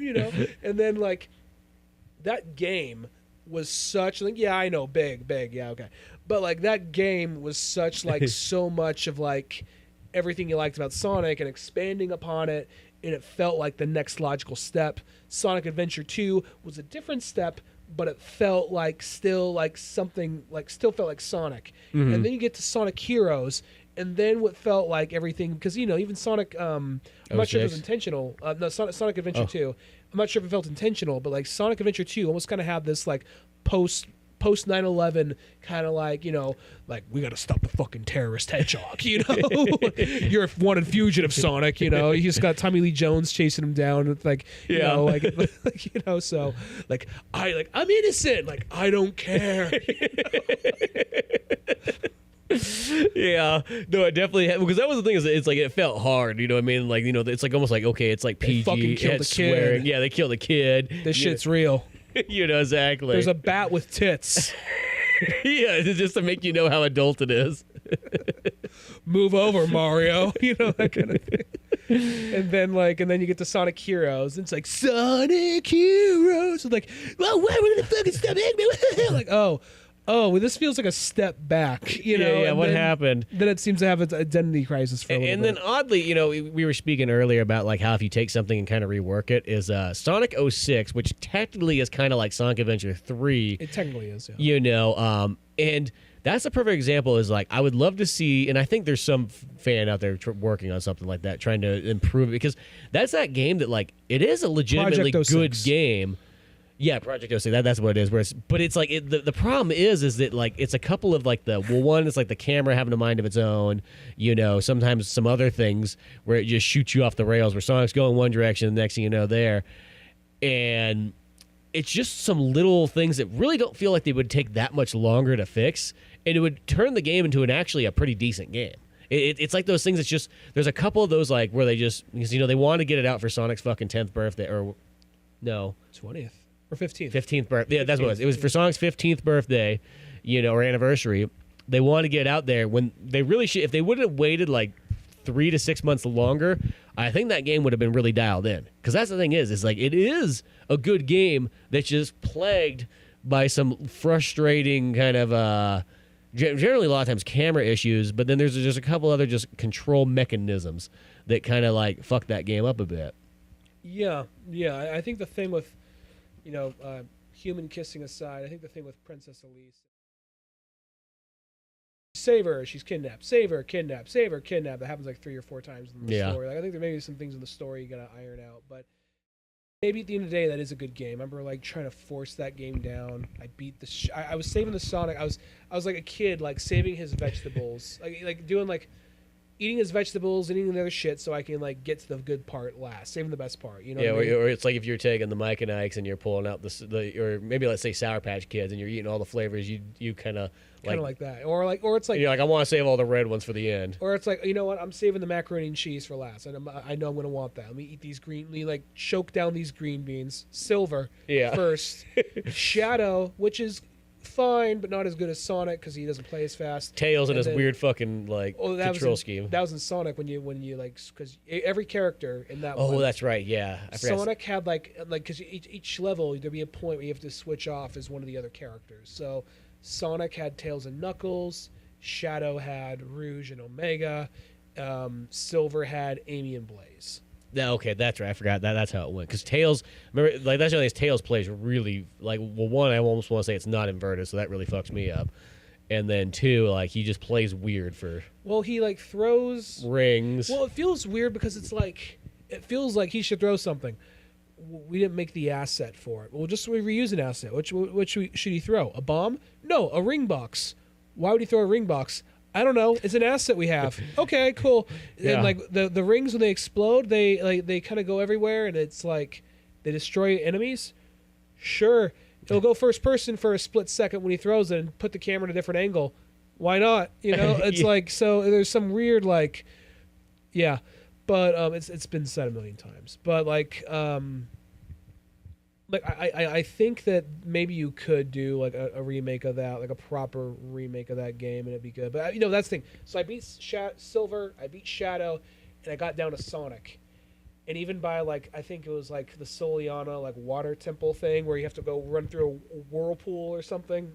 And then that game was such yeah, I know, big, yeah, okay, but that game was such so much of everything you liked about Sonic and expanding upon it. And it felt like the next logical step. Sonic Adventure 2 was a different step, but it felt still felt like Sonic. Mm-hmm. And then you get to Sonic Heroes, and then what felt like everything, because even Sonic, I'm not sure if it was intentional. No, Sonic Adventure 2. I'm not sure if it felt intentional, but Sonic Adventure 2 almost kind of had this post 9/11 kind of we got to stop the fucking terrorist hedgehog, you're a wanted fugitive, Sonic, you just got Tommy Lee Jones chasing him down with so I'm innocent, I don't care. Yeah, no, it definitely because that was the thing, is it's it felt hard, I mean, it's almost okay, it's PG, fucking killed a swearing. kid. Yeah, they killed a kid. This shit's real. Exactly. There's a bat with tits. Yeah, it's just to make you know how adult it is. Move over, Mario. That kind of thing. And then you get to Sonic Heroes, and it's Sonic Heroes. It's well, why are we gonna fucking stop Eggman? well, this feels like a step back, Yeah, what happened? Then it seems to have its identity crisis for a little bit. And then oddly, we were speaking earlier about how if you take something and kind of rework it, is Sonic 06, which technically is kind of like Sonic Adventure 3. It technically is, yeah. And that's a perfect example, is I would love to see, and I think there's some fan out there working on something like that, trying to improve it, because that's that game that it is a legitimately good game. Yeah, Project 06, that's what it is. But it's the problem is that it's a couple of one is the camera having a mind of its own, sometimes some other things where it just shoots you off the rails, where Sonic's going one direction, the next thing you know there. And it's just some little things that really don't feel like they would take that much longer to fix, and it would turn the game into actually a pretty decent game. It's like those things, it's just, there's a couple of those where they just, because they want to get it out for Sonic's fucking 10th birthday, or no. 20th. Or 15th. 15th birthday. Yeah, that's what it was. It was for Sonic's 15th birthday, or anniversary. They want to get it out there when they really should. If they would have waited 3 to 6 months longer, I think that game would have been really dialed in. Because that's the thing is it is a good game that's just plagued by some frustrating kind of, generally a lot of times camera issues, but then there's just a couple other just control mechanisms that kind of fuck that game up a bit. Yeah. I think the thing with, human kissing aside, I think the thing with Princess Elise, save her, she's kidnapped, save her, kidnapped, save her, kidnapped. That happens 3 or 4 times in the story. I think there may be some things in the story you gotta iron out, but maybe at the end of the day, that is a good game. I remember trying to force that game down. I beat I was saving the Sonic. I was like a kid, saving his vegetables, doing eating his vegetables, eating the other shit, so I can like get to the good part last, saving the best part. You know? Yeah, what I mean? or it's like if you're taking the Mike and Ike's and you're pulling out or maybe let's say Sour Patch Kids and you're eating all the flavors. You kind of like that, or it's like you're like I want to save all the red ones for the end. Or it's like, you know what? I'm saving the macaroni and cheese for last, and I know I'm gonna want that. Let me eat these green. Let me like choke down these green beans. Silver first. Shadow, which is fine, but not as good as Sonic because he doesn't play as fast. Tails and his weird fucking like control scheme. That was in Sonic when you like because every character in that. Oh, that's right. Yeah, Sonic had like because each level there'd be a point where you have to switch off as one of the other characters. So Sonic had Tails and Knuckles. Shadow had Rouge and Omega. Silver had Amy and Blaze. Yeah, okay, that's right. I forgot that's how it went. Because Tails, remember, like that's really Tails plays really like. Well, one, I almost want to say it's not inverted, so that really fucks me up. And then two, like he just plays weird for. Well, he like throws rings. Well, it feels weird because it feels like he should throw something. We didn't make the asset for it. We'll just reuse an asset. Which should he throw? A bomb? No, a ring box. Why would he throw a ring box? I don't know. It's an asset we have. Okay, cool. Yeah. And like the rings when they explode, they kind of go everywhere, and it's like they destroy enemies. Sure, it'll go first person for a split second when he throws it, and put the camera at a different angle. Why not? You know, it's like so. There's some weird like, yeah, but it's been said a million times. But like I think that maybe you could do like a remake of that, like a proper remake of that game, and it'd be good. But that's the thing. So I beat Silver, I beat Shadow, and I got down to Sonic. And even by like I think it was like the Soliana like water temple thing where you have to go run through a whirlpool or something.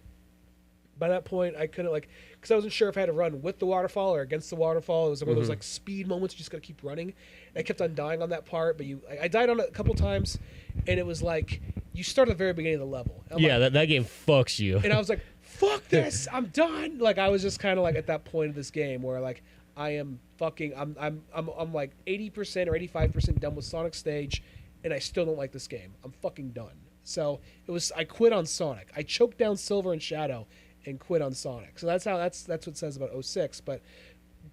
By that point, I couldn't like because I wasn't sure if I had to run with the waterfall or against the waterfall. It was one of those like speed moments you just got to keep running. And I kept on dying on that part, but I died on it a couple times, and it was like you start at the very beginning of the level. Yeah, like, that game fucks you. And I was like, "Fuck this! I'm done." Like I was just kind of like at that point of this game where like I am fucking I'm like 80% or 85% done with Sonic Stage, and I still don't like this game. I'm fucking done. So I quit on Sonic. I choked down Silver and Shadow and quit on Sonic. So that's what it says about 06. But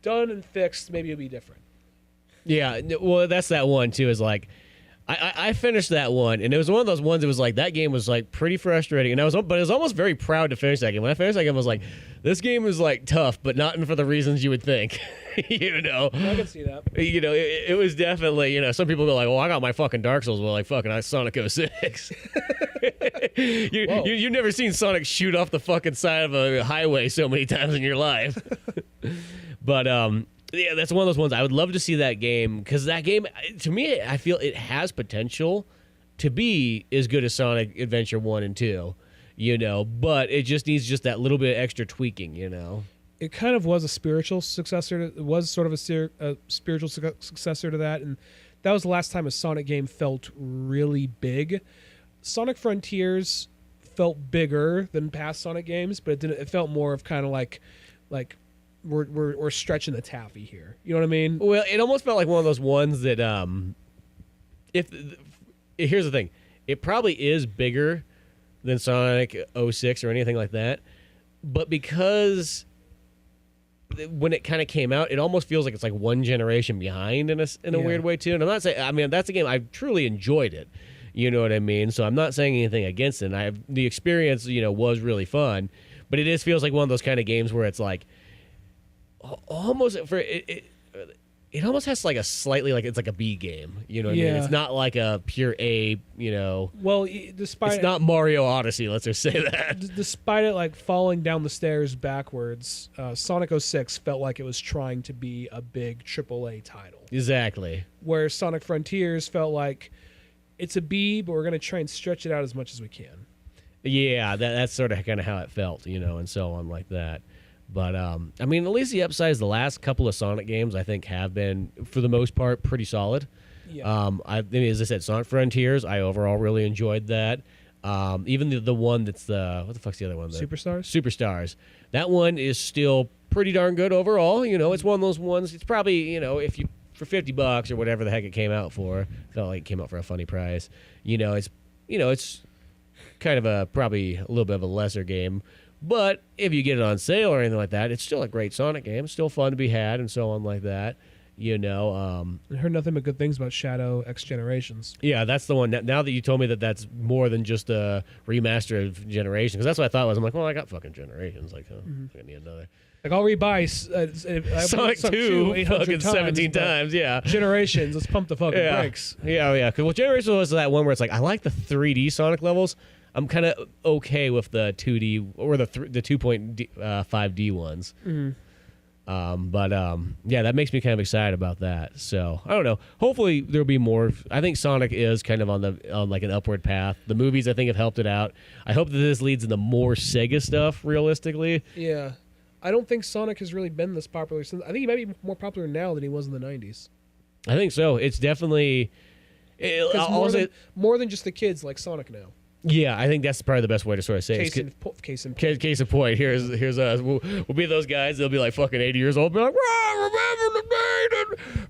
done and fixed, maybe it'll be different. Yeah, well, that's that one too. Is like, I finished that one, and it was one of those ones. It was like that game was like pretty frustrating, and I was almost very proud to finish that game. When I finished that game, I was like, this game is like tough, but not for the reasons you would think. You know, I can see that. You know, it was definitely some people go like, well, I got my fucking Dark Souls. Well, like fucking I Sonic 06. You've never seen Sonic shoot off the fucking side of a highway so many times in your life. But yeah, that's one of those ones I would love to see that game because that game, to me, I feel it has potential to be as good as Sonic Adventure 1 and 2, but it just needs just that little bit of extra tweaking, It kind of was a spiritual successor. It was sort of a spiritual successor to that, and that was the last time a Sonic game felt really big. Sonic Frontiers felt bigger than past Sonic games, but it felt more of kind of like we're stretching the taffy here. You know what I mean? Well, it almost felt like one of those ones that here's the thing, it probably is bigger than Sonic 06 or anything like that, but because when it kind of came out, it almost feels like it's like one generation behind in a weird way too. And I'm not saying, I mean, that's a game I truly enjoyed it. You know what I mean? So I'm not saying anything against it. The experience, was really fun, but it feels like one of those kind of games where it's like almost it almost has like a slightly like it's like a B game. You know what I mean? It's not like a pure A. Well, despite it's not Mario Odyssey. Let's just say that. Despite it like falling down the stairs backwards, Sonic 06 felt like it was trying to be a big AAA title. Exactly. Where Sonic Frontiers felt like it's a B, but we're going to try and stretch it out as much as we can. Yeah, that's sort of kind of how it felt, and so on like that. But, I mean, at least the upsides, the last couple of Sonic games, I think, have been, for the most part, pretty solid. Yeah. As I said, Sonic Frontiers, I overall really enjoyed that. Even the one that's what the fuck's the other one? Superstars? Superstars. That one is still pretty darn good overall. It's one of those ones, it's probably, if you, for $50 or whatever the heck it came out for, felt like it came out for a funny price. It's kind of probably a little bit of a lesser game. But if you get it on sale or anything like that, it's still a great Sonic game. It's still fun to be had and so on like that. I heard nothing but good things about Shadow X Generations. Yeah, that's the one. Now that you told me that that's more than just a remaster of Generations, because that's what I thought it was. I'm like, well, I got fucking Generations. Like, I need another. Like, I'll rebuy Sonic 2 fucking 17 times, yeah. Generations, let's pump the fucking brakes. Yeah, yeah. Because Generations was that one where it's like, I like the 3D Sonic levels. I'm kind of okay with the 2D or the 2.5D ones. Mm-hmm. Yeah, that makes me kind of excited about that. So I don't know. Hopefully there'll be more. I think Sonic is kind of on like an upward path. The movies I think have helped it out. I hope that this leads into more Sega stuff. Realistically, yeah, I don't think Sonic has really been this popular since. I think he might be more popular now than he was in the '90s. I think so. It's definitely more than just the kids like Sonic now. Yeah, I think that's probably the best way to sort of say it. Case in point. Here's us. We'll be those guys. They'll be like fucking 80 years old. Be like, remember the day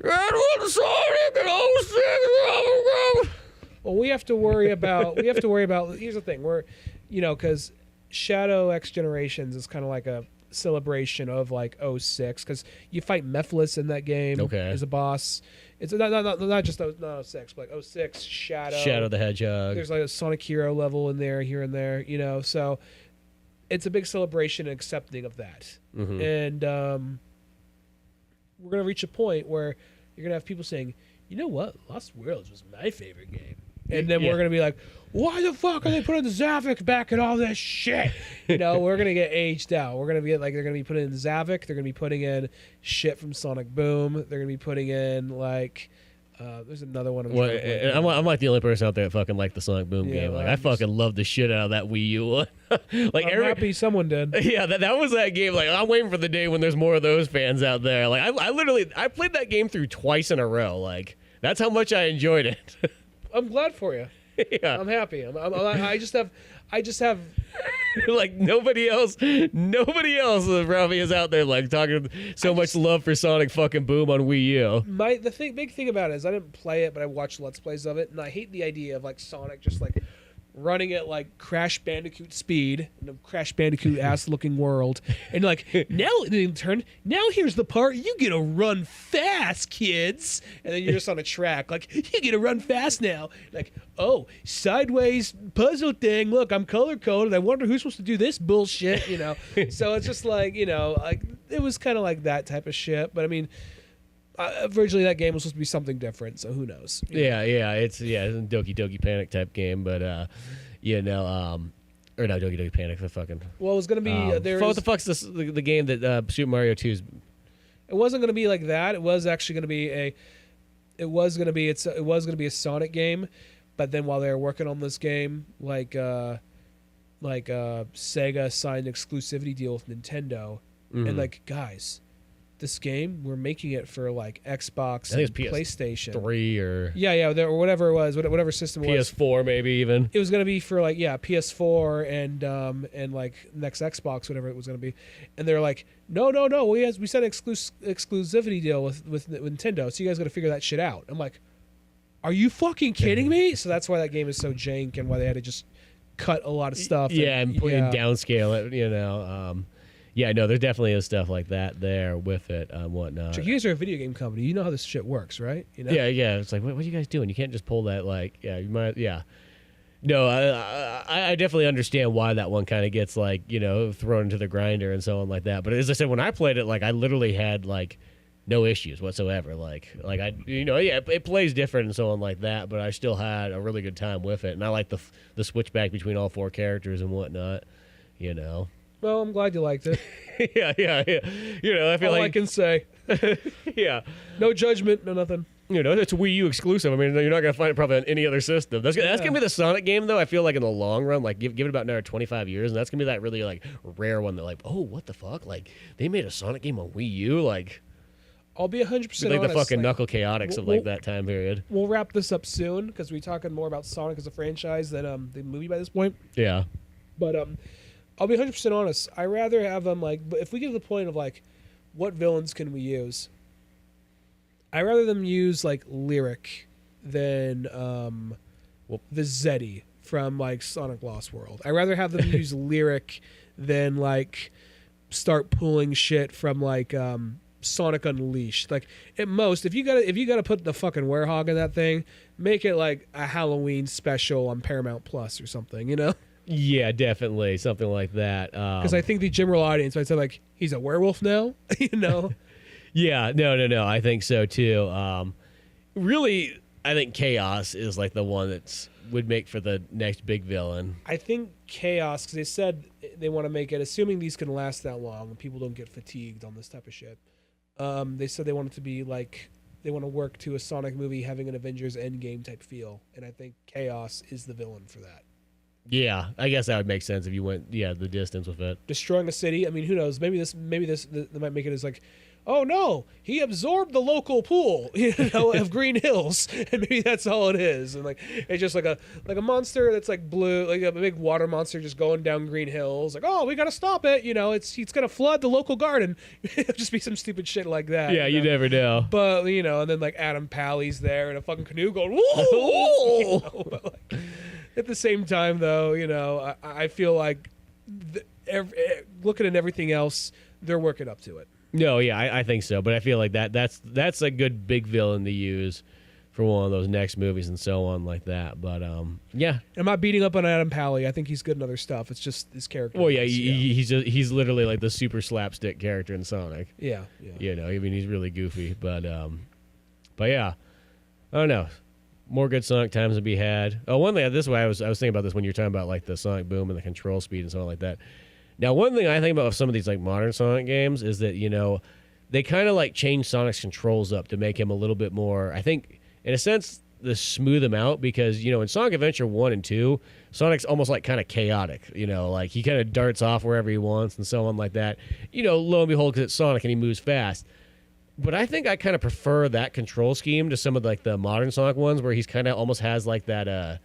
that was Sonic and 06. Well, we have to worry about. Here's the thing. Because Shadow X Generations is kind of like a celebration of like 06, because you fight Mephiles in that game as a boss. It's not just 06, but like 06 Shadow the Hedgehog. There's like a Sonic Hero level in there, here and there, so it's a big celebration and accepting of that. Mm-hmm. And we're gonna reach a point where you're gonna have people saying, you know what, Lost Worlds was my favorite game. And then we're going to be like, why the fuck are they putting the Zavik back and all this shit? We're going to get aged out. We're going to get like, they're going to be putting in Zavik. They're going to be putting in shit from Sonic Boom. They're going to be putting in like, there's another one. I'm like the only person out there that fucking liked the Sonic Boom game. Like, I fucking love the shit out of that Wii U one. Like, I'm happy someone did. Yeah, that was that game. Like, I'm waiting for the day when there's more of those fans out there. Like, I played that game through twice in a row. Like, that's how much I enjoyed it. I'm glad for you. Yeah. I'm happy. I just have like nobody else around me is out there like talking so much love for Sonic fucking Boom on Wii U. Big thing about it is I didn't play it, but I watched Let's Plays of it, and I hate the idea of like Sonic just like running at like Crash Bandicoot speed in a Crash Bandicoot ass looking world, and like now here's the part you get to run fast, kids, and then you're just on a track like you get to run fast now, like, oh, sideways puzzle thing, look, I'm color coded, I wonder who's supposed to do this bullshit. So it's just like, like it was kind of like that type of shit. But I mean, originally that game was supposed to be something different, so who knows? It's a Doki Doki Panic type game, but or no, Doki Doki Panic, the fucking. Well, it was gonna be what the fuck's this? The game that Super Mario 2's. It wasn't gonna be like that. It was actually gonna be it was gonna be a Sonic game, but then while they were working on this game, like Sega signed an exclusivity deal with Nintendo, and like, guys, this game, we're making it for like Xbox and PlayStation 3 or or whatever it was, whatever system it was. PS4 maybe even. It was gonna be for like PS4 and like next Xbox, whatever it was gonna be. And they're like, no, we signed an exclusivity deal with Nintendo, so you guys got to figure that shit out. I'm like, are you fucking kidding me? So that's why that game is so jank and why they had to just cut a lot of stuff. And downscale it. Yeah, no, there definitely is stuff like that there with it and whatnot. So you guys are a video game company. You know how this shit works, right? Yeah. It's like, what are you guys doing? You can't just pull that, like, you might, No, I definitely understand why that one kind of gets, like, thrown into the grinder and so on like that. But as I said, when I played it, like, I literally had, like, no issues whatsoever. It plays different and so on like that, but I still had a really good time with it. And I like the switchback between all four characters and whatnot, Well, I'm glad you liked it. yeah. I feel all I can say. Yeah. No judgment, no nothing. It's a Wii U exclusive. I mean, you're not going to find it probably on any other system. That's going to be the Sonic game, though. I feel like in the long run, like give it about another 25 years, and that's going to be that really like rare one that like, oh, what the fuck? Like they made a Sonic game on Wii U, like. I'll be 100% honest. Like the fucking Knuckle Chaotix of like that time period. We'll wrap this up soon because we're talking more about Sonic as a franchise than the movie by this point. Yeah. But I'll be 100% honest. I rather have them like, if we get to the point of like, what villains can we use? I rather them use like Lyric than the Zeddy from like Sonic Lost World. I rather have them use Lyric than like start pulling shit from like Sonic Unleashed. Like at most, if you gotta put the fucking werehog in that thing, make it like a Halloween special on Paramount Plus or something, you know? Yeah, definitely something like that. Because I think the general audience might say like, he's a werewolf now, you know? Yeah, no. I think so too. Really, I think Chaos is like the one that's would make for the next big villain. I think Chaos, because they said they want to make it, assuming these can last that long and people don't get fatigued on this type of shit. They said they want it to be like, they want to work to a Sonic movie having an Avengers Endgame type feel, and I think Chaos is the villain for that. Yeah, I guess that would make sense if you went the distance with it. Destroying a city. I mean, who knows? Maybe they might make it as like, oh no, he absorbed the local pool, you know, of Green Hills, and maybe that's all it is. And like, it's just like a monster that's like blue, like a big water monster just going down Green Hills. Like, oh, we gotta stop it. You know, it's gonna flood the local garden. It'll just be some stupid shit like that. Yeah, you never know. But you know, and then like Adam Pally's there in a fucking canoe going, whoa. You know, but, like, at the same time, though, you know, I feel like looking at everything else, they're working up to it. No, yeah, I think so. But I feel like that's a good big villain to use for one of those next movies and so on like that. But yeah, I'm not beating up on Adam Pally. I think he's good in other stuff. It's just his character. Well, yeah, he's literally like the super slapstick character in Sonic. Yeah. You know, I mean, he's really goofy. But yeah, I don't know. More good Sonic times to be had. Oh, one thing. This is why I was thinking about this when you were talking about like the Sonic Boom and the control speed and something like that. Now, one thing I think about with some of these like modern Sonic games is that, you know, they kind of like change Sonic's controls up to make him a little bit more, I think, in a sense, to smooth him out, because, you know, in Sonic Adventure 1 and 2, Sonic's almost like kind of chaotic, you know, like he kind of darts off wherever he wants and so on like that. You know, lo and behold, because it's Sonic and he moves fast. But I think I kind of prefer that control scheme to some of like the modern Sonic ones where he's kind of almost has like that,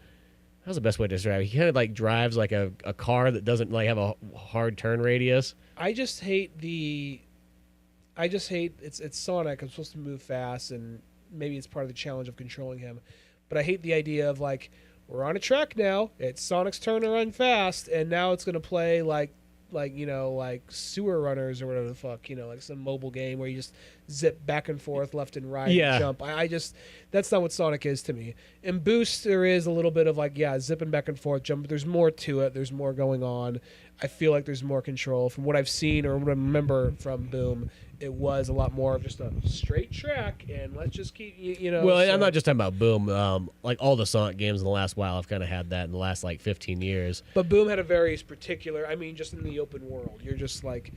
how's the best way to describe it? He kind of like drives like a car that doesn't like have a hard turn radius. I just hate it's Sonic. I'm supposed to move fast, and maybe it's part of the challenge of controlling him. But I hate the idea of like, we're on a track now. It's Sonic's turn to run fast, and now it's gonna play like you know, like Sewer Runners or whatever the fuck, you know, like some mobile game where you just zip back and forth, left and right, and jump. I just, that's not what Sonic is to me. In Boost, there is a little bit of like, zipping back and forth, jump, but there's more to it. There's more going on. I feel like there's more control. From what I've seen or what I remember from Boom, it was a lot more of just a straight track, and let's just keep, you know. Well, I'm not just talking about Boom. Like all the Sonic games in the last while, I've kind of had that in the last like 15 years. But Boom had a very particular, I mean, just in the open world, you're just like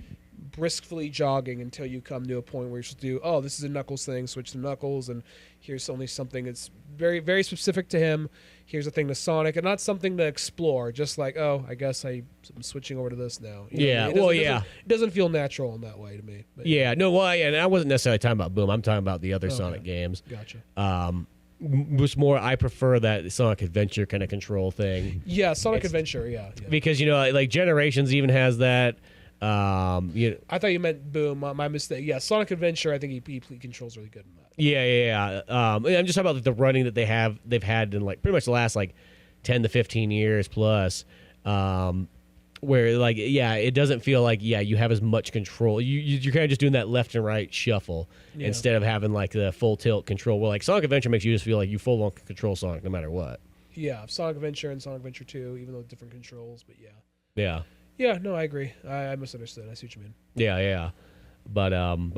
briskly jogging until you come to a point where you're supposed to do, oh, this is a Knuckles thing, switch to Knuckles, and here's only something that's very, very specific to him. Here's a thing to Sonic, and not something to explore. Just like, oh, I guess I'm switching over to this now. You know, it doesn't feel natural in that way to me. But, and I wasn't necessarily talking about Boom. I'm talking about the other Sonic games. Gotcha. Was more, I prefer that Sonic Adventure kind of control thing. Yeah, Sonic Adventure, yeah. Because, you know, like Generations even has that. You know, I thought you meant Boom. My mistake. Yeah, Sonic Adventure, I think he controls really good in that. Yeah. I'm just talking about the running that they've had in like pretty much the last like 10 to 15 years plus, where like, it doesn't feel like, you have as much control. You're kind of just doing that left and right shuffle instead of having like the full tilt control. Well, like Sonic Adventure makes you just feel like you full on control Sonic no matter what. Yeah, Sonic Adventure and Sonic Adventure 2, even though different controls, but yeah. Yeah. Yeah, no, I agree. I misunderstood. I see what you mean. Yeah. But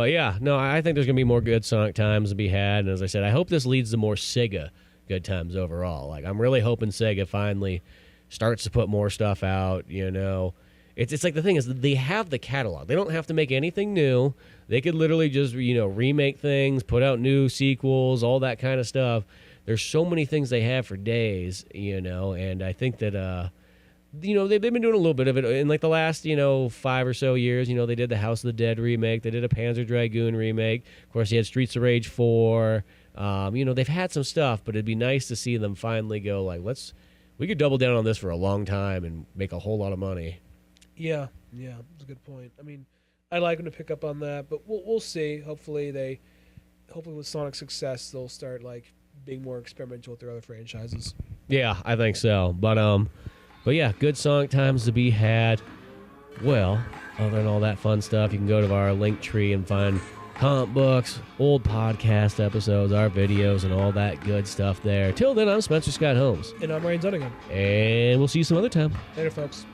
yeah, no, I think there's gonna be more good Sonic times to be had, and as I said, I hope this leads to more Sega good times overall. Like I'm really hoping Sega finally starts to put more stuff out. You know, it's like the thing is they have the catalog. They don't have to make anything new. They could literally just remake things, put out new sequels, all that kind of stuff. There's so many things they have for days, and I think that. They've been doing a little bit of it in like the last, 5 or so years. They did the House of the Dead remake. They did a Panzer Dragoon remake. Of course, you had Streets of Rage 4. They've had some stuff, but it'd be nice to see them finally go like, we could double down on this for a long time and make a whole lot of money. Yeah, that's a good point. I mean, I'd like them to pick up on that, but we'll see. Hopefully with Sonic's success, they'll start like being more experimental with their other franchises. Yeah, I think so. But yeah, good Sonic times to be had. Well, other than all that fun stuff, you can go to our link tree and find comic books, old podcast episodes, our videos, and all that good stuff there. Till then, I'm Spencer Scott Holmes. And I'm Dunigan. And we'll see you some other time. Later, folks.